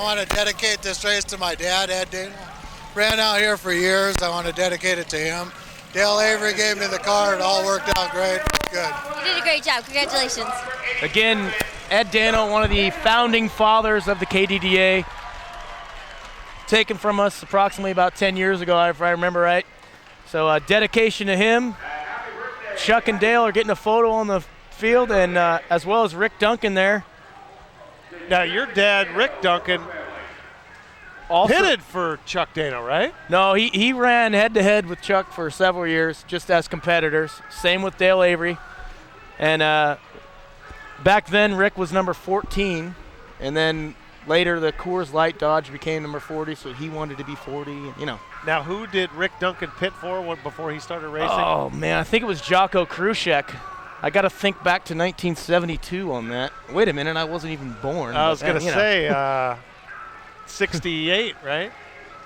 want to dedicate this race to my dad, Ed Dano. Ran out here for years. I want to dedicate it to him. Dale Avery gave me the car. It all worked out great. Good. You did a great job. Congratulations. Again, Ed Dano, one of the founding fathers of the KDDA, taken from us approximately about 10 years ago, if I remember right. So dedication to him. Chuck and Dale are getting a photo on the field, and as well as Rick Duncan there. Now, your dad, Rick Duncan, also pitted for Chuck Dano, right? No, he ran head-to-head with Chuck for several years, just as competitors. Same with Dale Avery. And back then, Rick was number 14, and then later the Coors Light Dodge became number 40, so he wanted to be 40, you know. Now, who did Rick Duncan pit for before he started racing? Oh, man, I think it was Jocko Kruschek. I got to think back to 1972 on that. Wait a minute, I wasn't even born. I was going to say 68, right?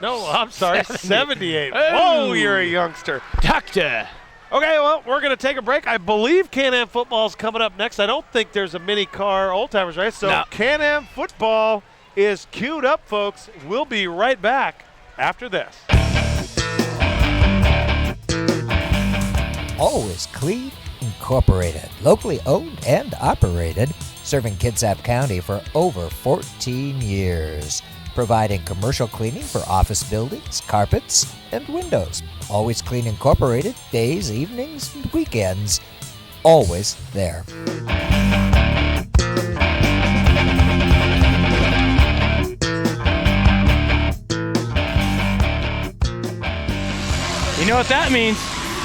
No, I'm sorry, 78. Whoa, you're a youngster. Doctor. Okay, well, we're going to take a break. I believe Can-Am football is coming up next. I don't think there's a mini car old-timers race. So No. Can-Am football is queued up, folks. We'll be right back after this. Always Clean Incorporated, locally owned and operated, serving Kitsap County for over 14 years. Providing commercial cleaning for office buildings, carpets, and windows. Always Clean Incorporated, days, evenings, and weekends. Always there. You know what that means?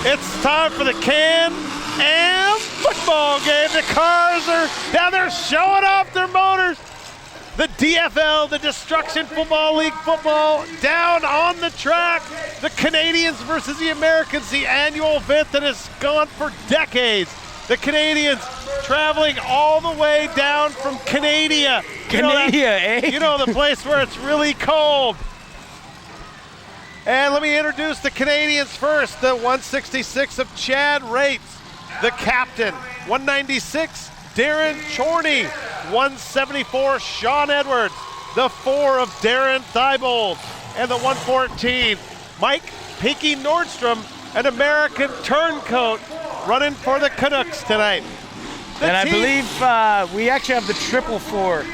It's time for the Can-Am football game. The cars are down there showing off their motors. The DFL, the Destruction Football League football, down on the track. The Canadians versus the Americans, the annual event that has gone for decades. The Canadians traveling all the way down from Canada. You know the place where it's really cold. And let me introduce the Canadians first. The 166 of Chad Rates, the captain. 196, Darren Chorney. 174, Sean Edwards. The 4 of Darren Thibault. And the 114, Mike Pinky Nordstrom, an American turncoat, running for the Canucks tonight. I believe we actually have the 444.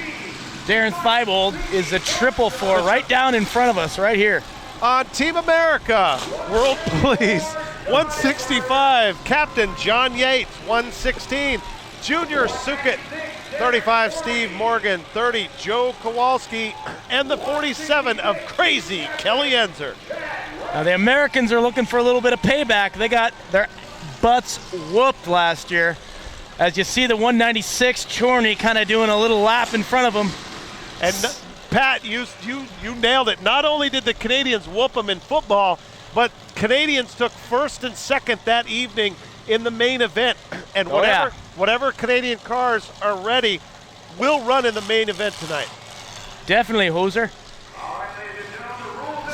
Darren Thibault is the 444 right down in front of us, right here. On Team America, World Police, 165, Captain John Yates, 116, Junior Sukit, 35, Steve Morgan, 30, Joe Kowalski, and the 47 of Crazy Kelly Enzer. Now the Americans are looking for a little bit of payback. They got their butts whooped last year. As you see the 196, Chorney kind of doing a little lap in front of them. And Pat, you nailed it. Not only did the Canadians whoop them in football, but Canadians took first and second that evening in the main event. And whatever Canadian cars are ready will run in the main event tonight. Definitely, Hoser.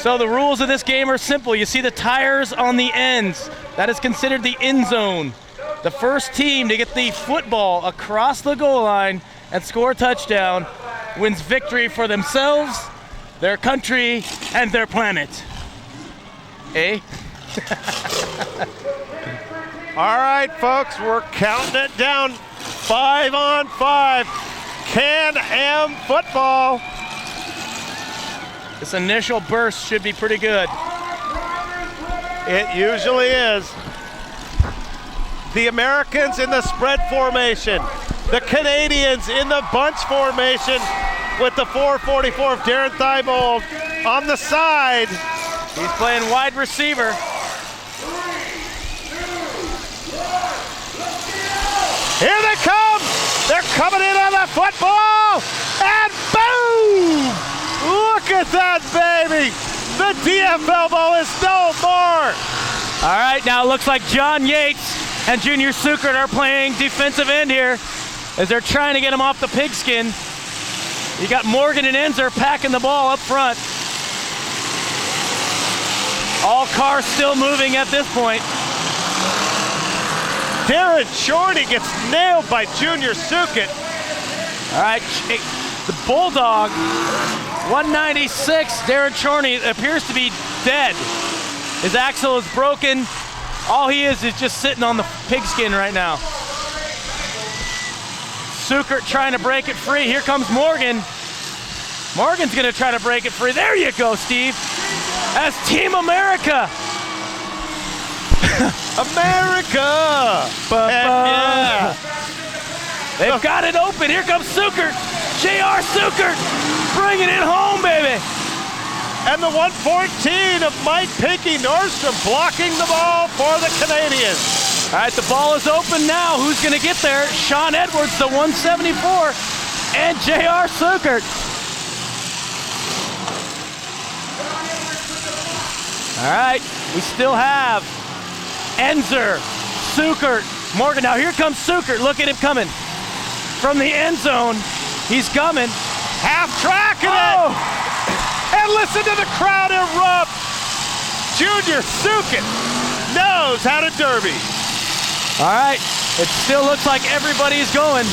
So the rules of this game are simple. You see the tires on the ends. That is considered the end zone. The first team to get the football across the goal line and score a touchdown wins victory for themselves, their country, and their planet. Eh? All right, folks, we're counting it down. 5 on 5. Can-Am football. This initial burst should be pretty good. It usually is. The Americans in the spread formation. The Canadians in the bunch formation with the 444 of Darren Thibault on the side. He's playing wide receiver. Here they come. They're coming in on the football. And boom! Look at that, baby. The DFL ball is no more. All right, now it looks like John Yates and Junior Sukert are playing defensive end here as they're trying to get him off the pigskin. You got Morgan and Enzer packing the ball up front. All cars still moving at this point. Darren Chorney gets nailed by Junior Sukit. All right, the Bulldog, 196, Darren Chorney appears to be dead. His axle is broken. All he is just sitting on the pigskin right now. Sukert trying to break it free. Here comes Morgan. Morgan's gonna try to break it free. There you go, Steve. As Team America. America! Yeah. They've got it open. Here comes Sukert. J.R. Sukert bringing it home, baby. And the 114 of Mike Pinky Nordstrom blocking the ball for the Canadians. All right, the ball is open now. Who's going to get there? Sean Edwards, the 174, and J.R. Sukert. All right, we still have Enzer, Sukert, Morgan, now here comes Sukert. Look at him coming from the end zone. He's coming. Half track it. And listen to the crowd erupt. Junior Sukert knows how to derby. All right, it still looks like everybody's going.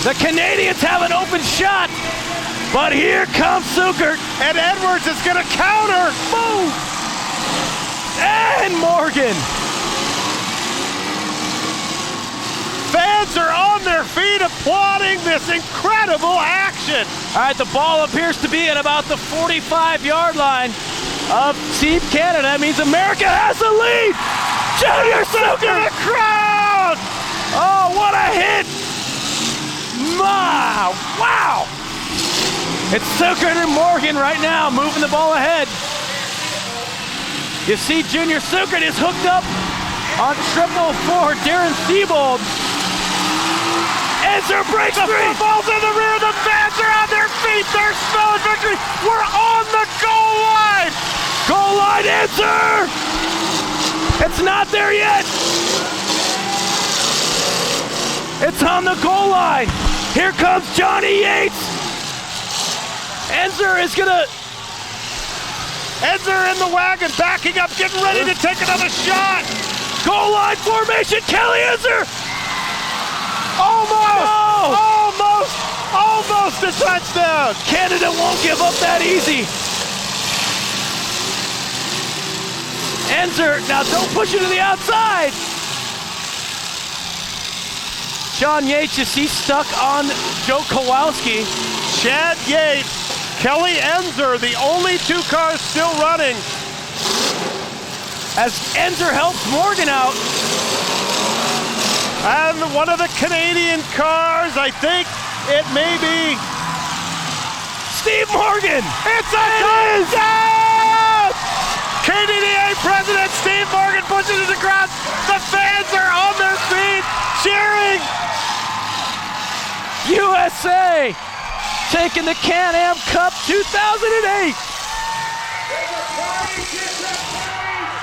The Canadians have an open shot, but here comes Sukert. And Edwards is gonna counter. Boom! And Morgan. Fans are on their feet applauding this incredible action. All right, the ball appears to be at about the 45-yard line of Team Canada. That means America has the lead. Junior Sukert! The crowd! Oh, what a hit! Wow! It's Sukert and Morgan right now moving the ball ahead. You see Junior Sukert is hooked up on 444, Darren Thibault. Enzer breaks free. The football's in the rear. The fans are on their feet. They're smelling victory. We're on the goal line. Goal line, Enzer. It's not there yet. It's on the goal line. Here comes Johnny Yates. Enzer is gonna. Enzer in the wagon, backing up, getting ready to take another shot. Goal line formation, Kelly Enzer. Almost a touchdown. Canada won't give up that easy. Enzer, now don't push it to the outside. John Yates, you see, stuck on Joe Kowalski. Chad Yates, Kelly Enzer, the only two cars still running. As Enzer helps Morgan out. And one of the Canadian cars, I think it may be Steve Morgan. It's a touchdown! KDDA President Steve Morgan pushes it across. The fans are on their feet cheering. USA taking the Can-Am Cup 2008.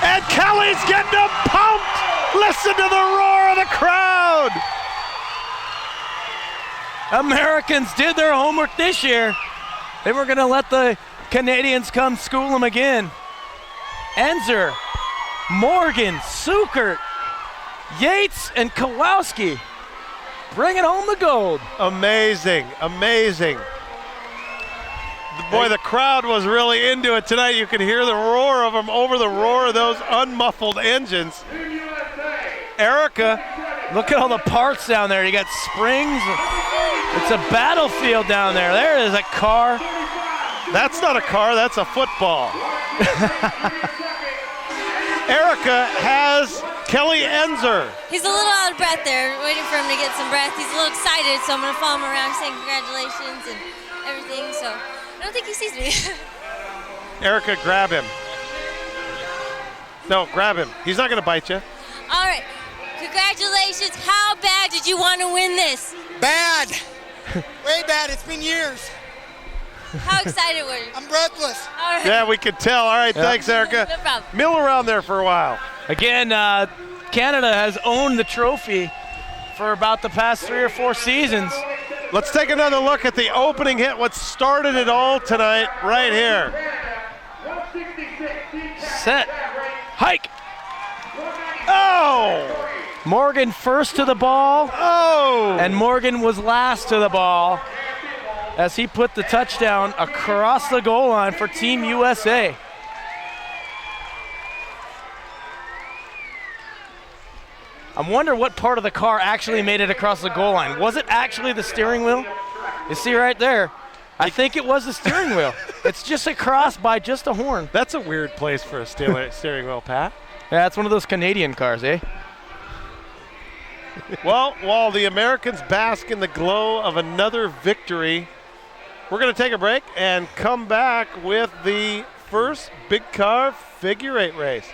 And Kelly's getting them pumped. Listen to the roar of the crowd. Americans did their homework this year. They were going to let the Canadians come school them again. Enzer, Morgan, Sukert, Yates, and Kowalski bringing home the gold. Amazing. Boy, the crowd was really into it tonight. You could hear the roar of them over the roar of those unmuffled engines. Erica, look at all the parts down there. You got springs. It's a battlefield down there. There is a car. That's not a car, that's a football. Erica has Kelly Enzer. He's a little out of breath there, waiting for him to get some breath. He's a little excited, so I'm going to follow him around saying congratulations and everything. So I don't think he sees me. Erica, grab him. No, grab him. He's not going to bite you. All right. Congratulations. How bad did you want to win this? Bad. Way bad. It's been years. How excited were you? I'm breathless. All right. Yeah, we could tell. All right, thanks, Erica. No problem. Mill around there for a while. Again, Canada has owned the trophy for about the past 3 or 4 seasons. Let's take another look at the opening hit, what started it all tonight, right here. Set. Hike. Oh! Morgan first to the ball. Oh! And Morgan was last to the ball as he put the touchdown across the goal line for Team USA. I wonder what part of the car actually made it across the goal line. Was it actually the steering wheel? You see right there. I think it was the steering wheel. It's just across by just a horn. That's a weird place for a steering wheel, Pat. Yeah, it's one of those Canadian cars, eh? Well, while the Americans bask in the glow of another victory, we're going to take a break and come back with the first big car figure 8 race.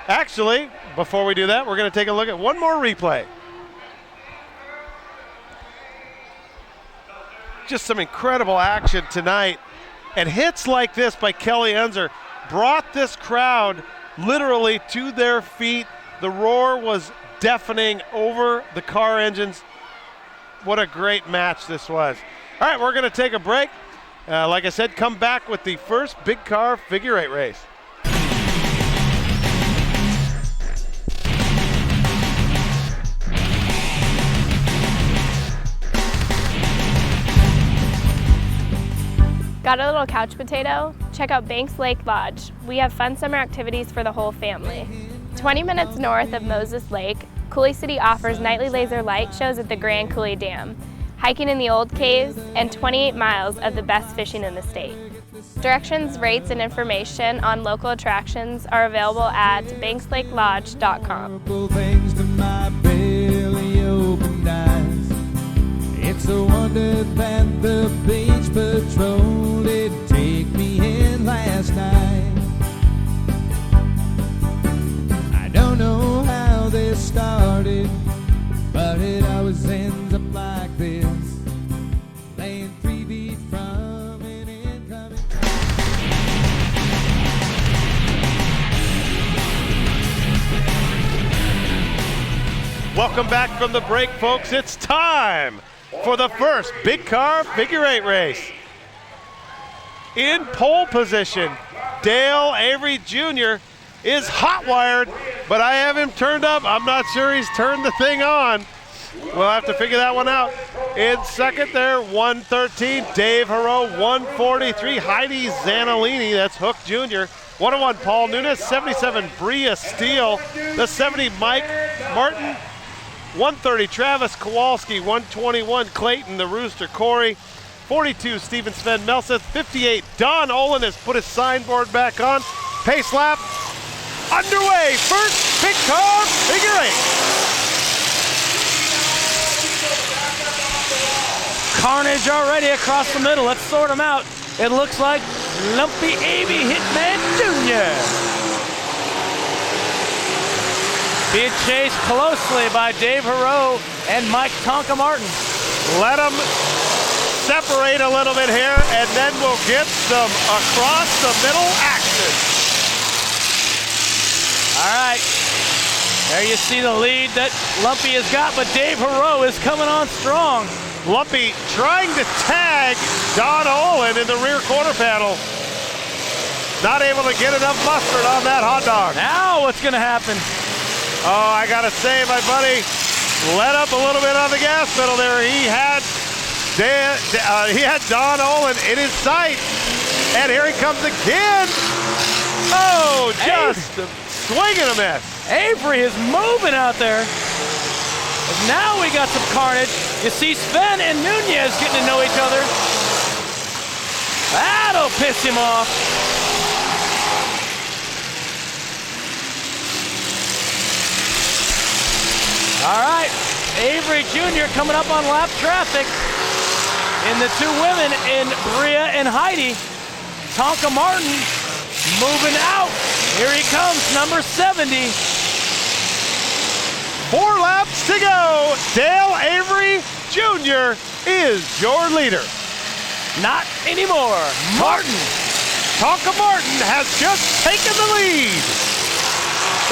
Actually, before we do that, we're going to take a look at one more replay. Just some incredible action tonight. And hits like this by Kelly Enzer brought this crowd literally to their feet. The roar was deafening over the car engines. What a great match this was. All right, we're going to take a break. Like I said, come back with the first big car figure eight race. Got a little couch potato? Check out Banks Lake Lodge. We have fun summer activities for the whole family. 20 minutes north of Moses Lake, Coulee City offers nightly laser light shows at the Grand Coulee Dam, hiking in the old caves, and 28 miles of the best fishing in the state. Directions, rates, and information on local attractions are available at bankslakelodge.com. It's a wonder that the beach patrol did take me in last night. I don't know how this started, but it always ends up like this, laying 3 feet from an incoming. Welcome back from the break, folks. It's time for the first big car figure eight race. In pole position, Dale Avery Jr. is hot wired, but I have him turned up. I'm not sure he's turned the thing on. We'll have to figure that one out. In second there, 113, Dave Haro, 143, Heidi Zanolini, that's Hook Jr. 101, Paul Nunes, 77, Bria Steele, the 70, Mike Martin, 130, Travis Kowalski, 121, Clayton, the Rooster Corey, 42, Stephen Sven Melseth, 58, Don Olin has put his signboard back on. Pace lap underway, first big car figure eight. Carnage already across the middle. Let's sort them out. It looks like Lumpy Avey Hitman Jr. being chased closely by Dave Haro and Mike Tonka Martin. Let them separate a little bit here, and then we'll get some across the middle action. All right. There you see the lead that Lumpy has got, but Dave Haro is coming on strong. Lumpy trying to tag Don Olin in the rear quarter panel. Not able to get enough mustard on that hot dog. Now what's going to happen? Oh, I got to say, my buddy, let up a little bit on the gas pedal there. He had Don Olin in his sight. And here he comes again. Oh, just a swing and a miss. Avery is moving out there. But now we got some carnage. You see Sven and Nunez getting to know each other. That'll piss him off. All right, Avery Jr. coming up on lap traffic. And the two women in Bria and Heidi. Tonka Martin moving out. Here he comes, number 70. 4 laps to go. Dale Avery Jr. is your leader. Not anymore. Martin. Tonka Martin has just taken the lead.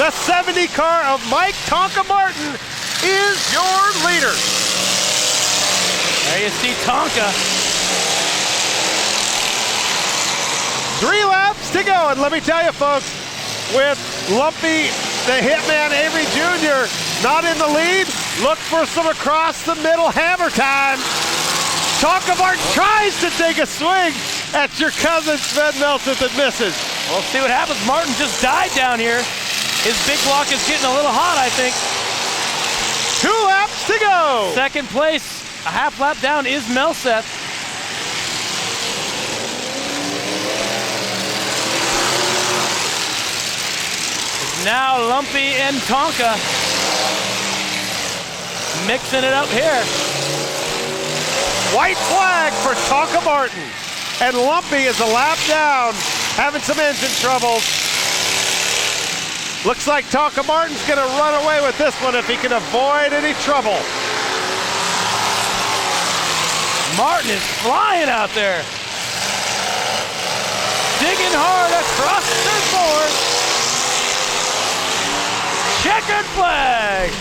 The 70 car of Mike Tonka Martin is your leader. There you see Tonka. 3 laps to go, and let me tell you, folks, with Lumpy, the Hitman Avery Jr. not in the lead, look for some across the middle hammer time. Tonka Martin tries to take a swing at your cousin Sven Melseth and misses. We'll see what happens. Martin just died down here. His big block is getting a little hot, I think. 2 laps to go. Second place, a half lap down, is Melseth. Now Lumpy and Tonka mixing it up here. White flag for Tonka Martin. And Lumpy is a lap down, having some engine troubles. Looks like Tonka Martin's gonna run away with this one if he can avoid any trouble. Martin is flying out there. Digging hard across the board. Checkered flag.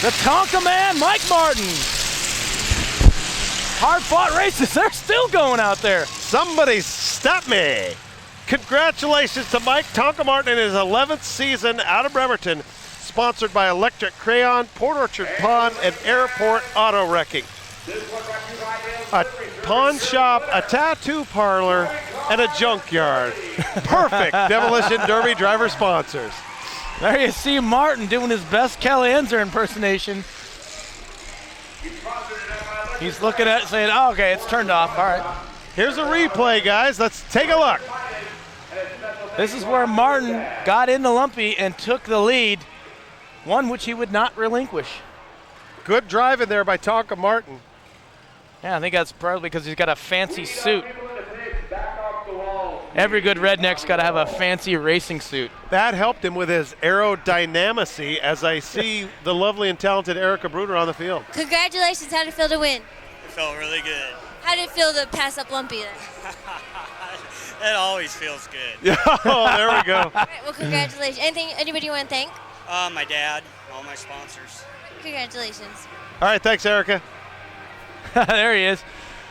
The Tonka man, Mike Martin. Hard-fought races, they're still going out there. Somebody stop me. Congratulations to Mike Tonka Martin in his 11th season out of Bremerton, sponsored by Electric Crayon, Port Orchard Pond, and Airport Auto Wrecking. A pawn shop, a tattoo parlor, and a junkyard. Perfect Demolition Derby driver sponsors. There you see Martin doing his best Kelly Enzer impersonation. He's looking at it saying, oh, okay, it's turned off. All right. Here's a replay, guys. Let's take a look. This is where Martin got into Lumpy and took the lead, one which he would not relinquish. Good driving there by Tonka Martin. Yeah, I think that's probably because he's got a fancy suit. Every good redneck's got to have a fancy racing suit. That helped him with his aerodynamicy as I see the lovely and talented Erica Bruder on the field. Congratulations. How did it feel to win? It felt really good. How did it feel to pass up Lumpy then? It always feels good. Oh, there we go. All right, well, congratulations. Anybody you want to thank? My dad, all my sponsors. Congratulations. All right, thanks, Erica. There he is.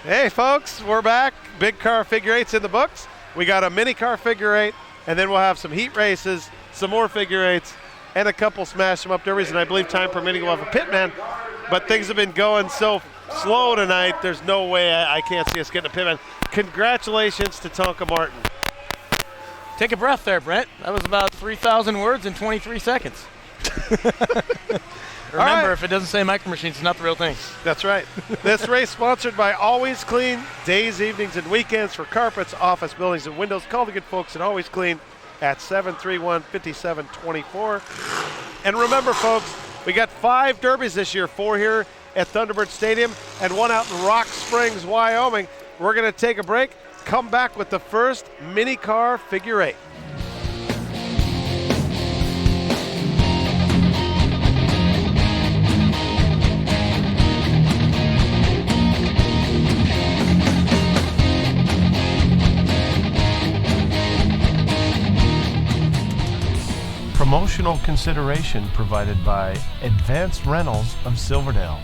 Hey, folks, we're back. Big car figure eights in the books. We got a mini car figure eight, and then we'll have some heat races, some more figure eights, and a couple smash them up derbies, and I believe time permitting we'll have a pitman. But things have been going so slow tonight, there's no way I can't see us getting a pitman. Congratulations to Tonka Martin. Take a breath there, Brent. That was about 3,000 words in 23 seconds. Remember, if it doesn't say Micro Machines, it's not the real thing. That's right. This race sponsored by Always Clean, days, evenings, and weekends for carpets, office buildings, and windows. Call the good folks at Always Clean at 731-5724. And remember, folks, we got 5 derbies this year, 4 here at Thunderbird Stadium and 1 out in Rock Springs, Wyoming. We're going to take a break, come back with the first mini car figure eight. Promotional consideration provided by Advanced Rentals of Silverdale.